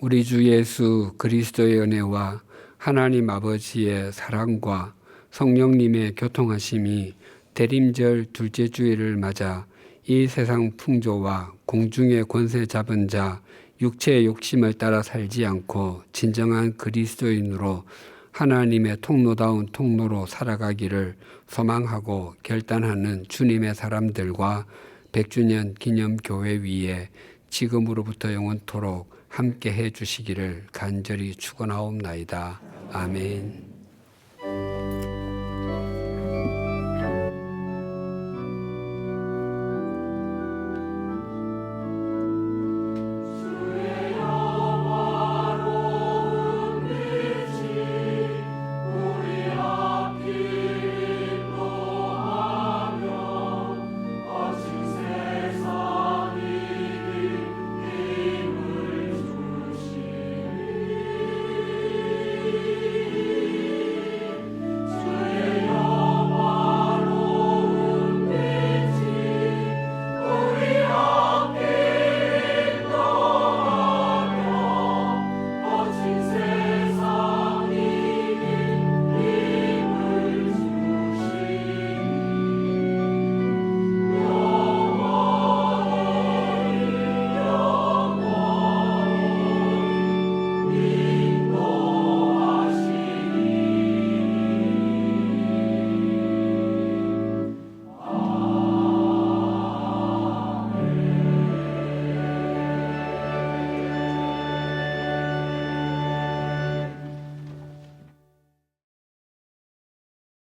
우리 주 예수 그리스도의 은혜와 하나님 아버지의 사랑과 성령님의 교통하심이 대림절 둘째 주일을 맞아 이 세상 풍조와 공중의 권세 잡은 자 육체의 욕심을 따라 살지 않고 진정한 그리스도인으로 하나님의 통로다운 통로로 살아가기를 소망하고 결단하는 주님의 사람들과 100주년 기념교회 위에 지금으로부터 영원토록 함께 해 주시기를 간절히 축원하옵나이다. 아멘.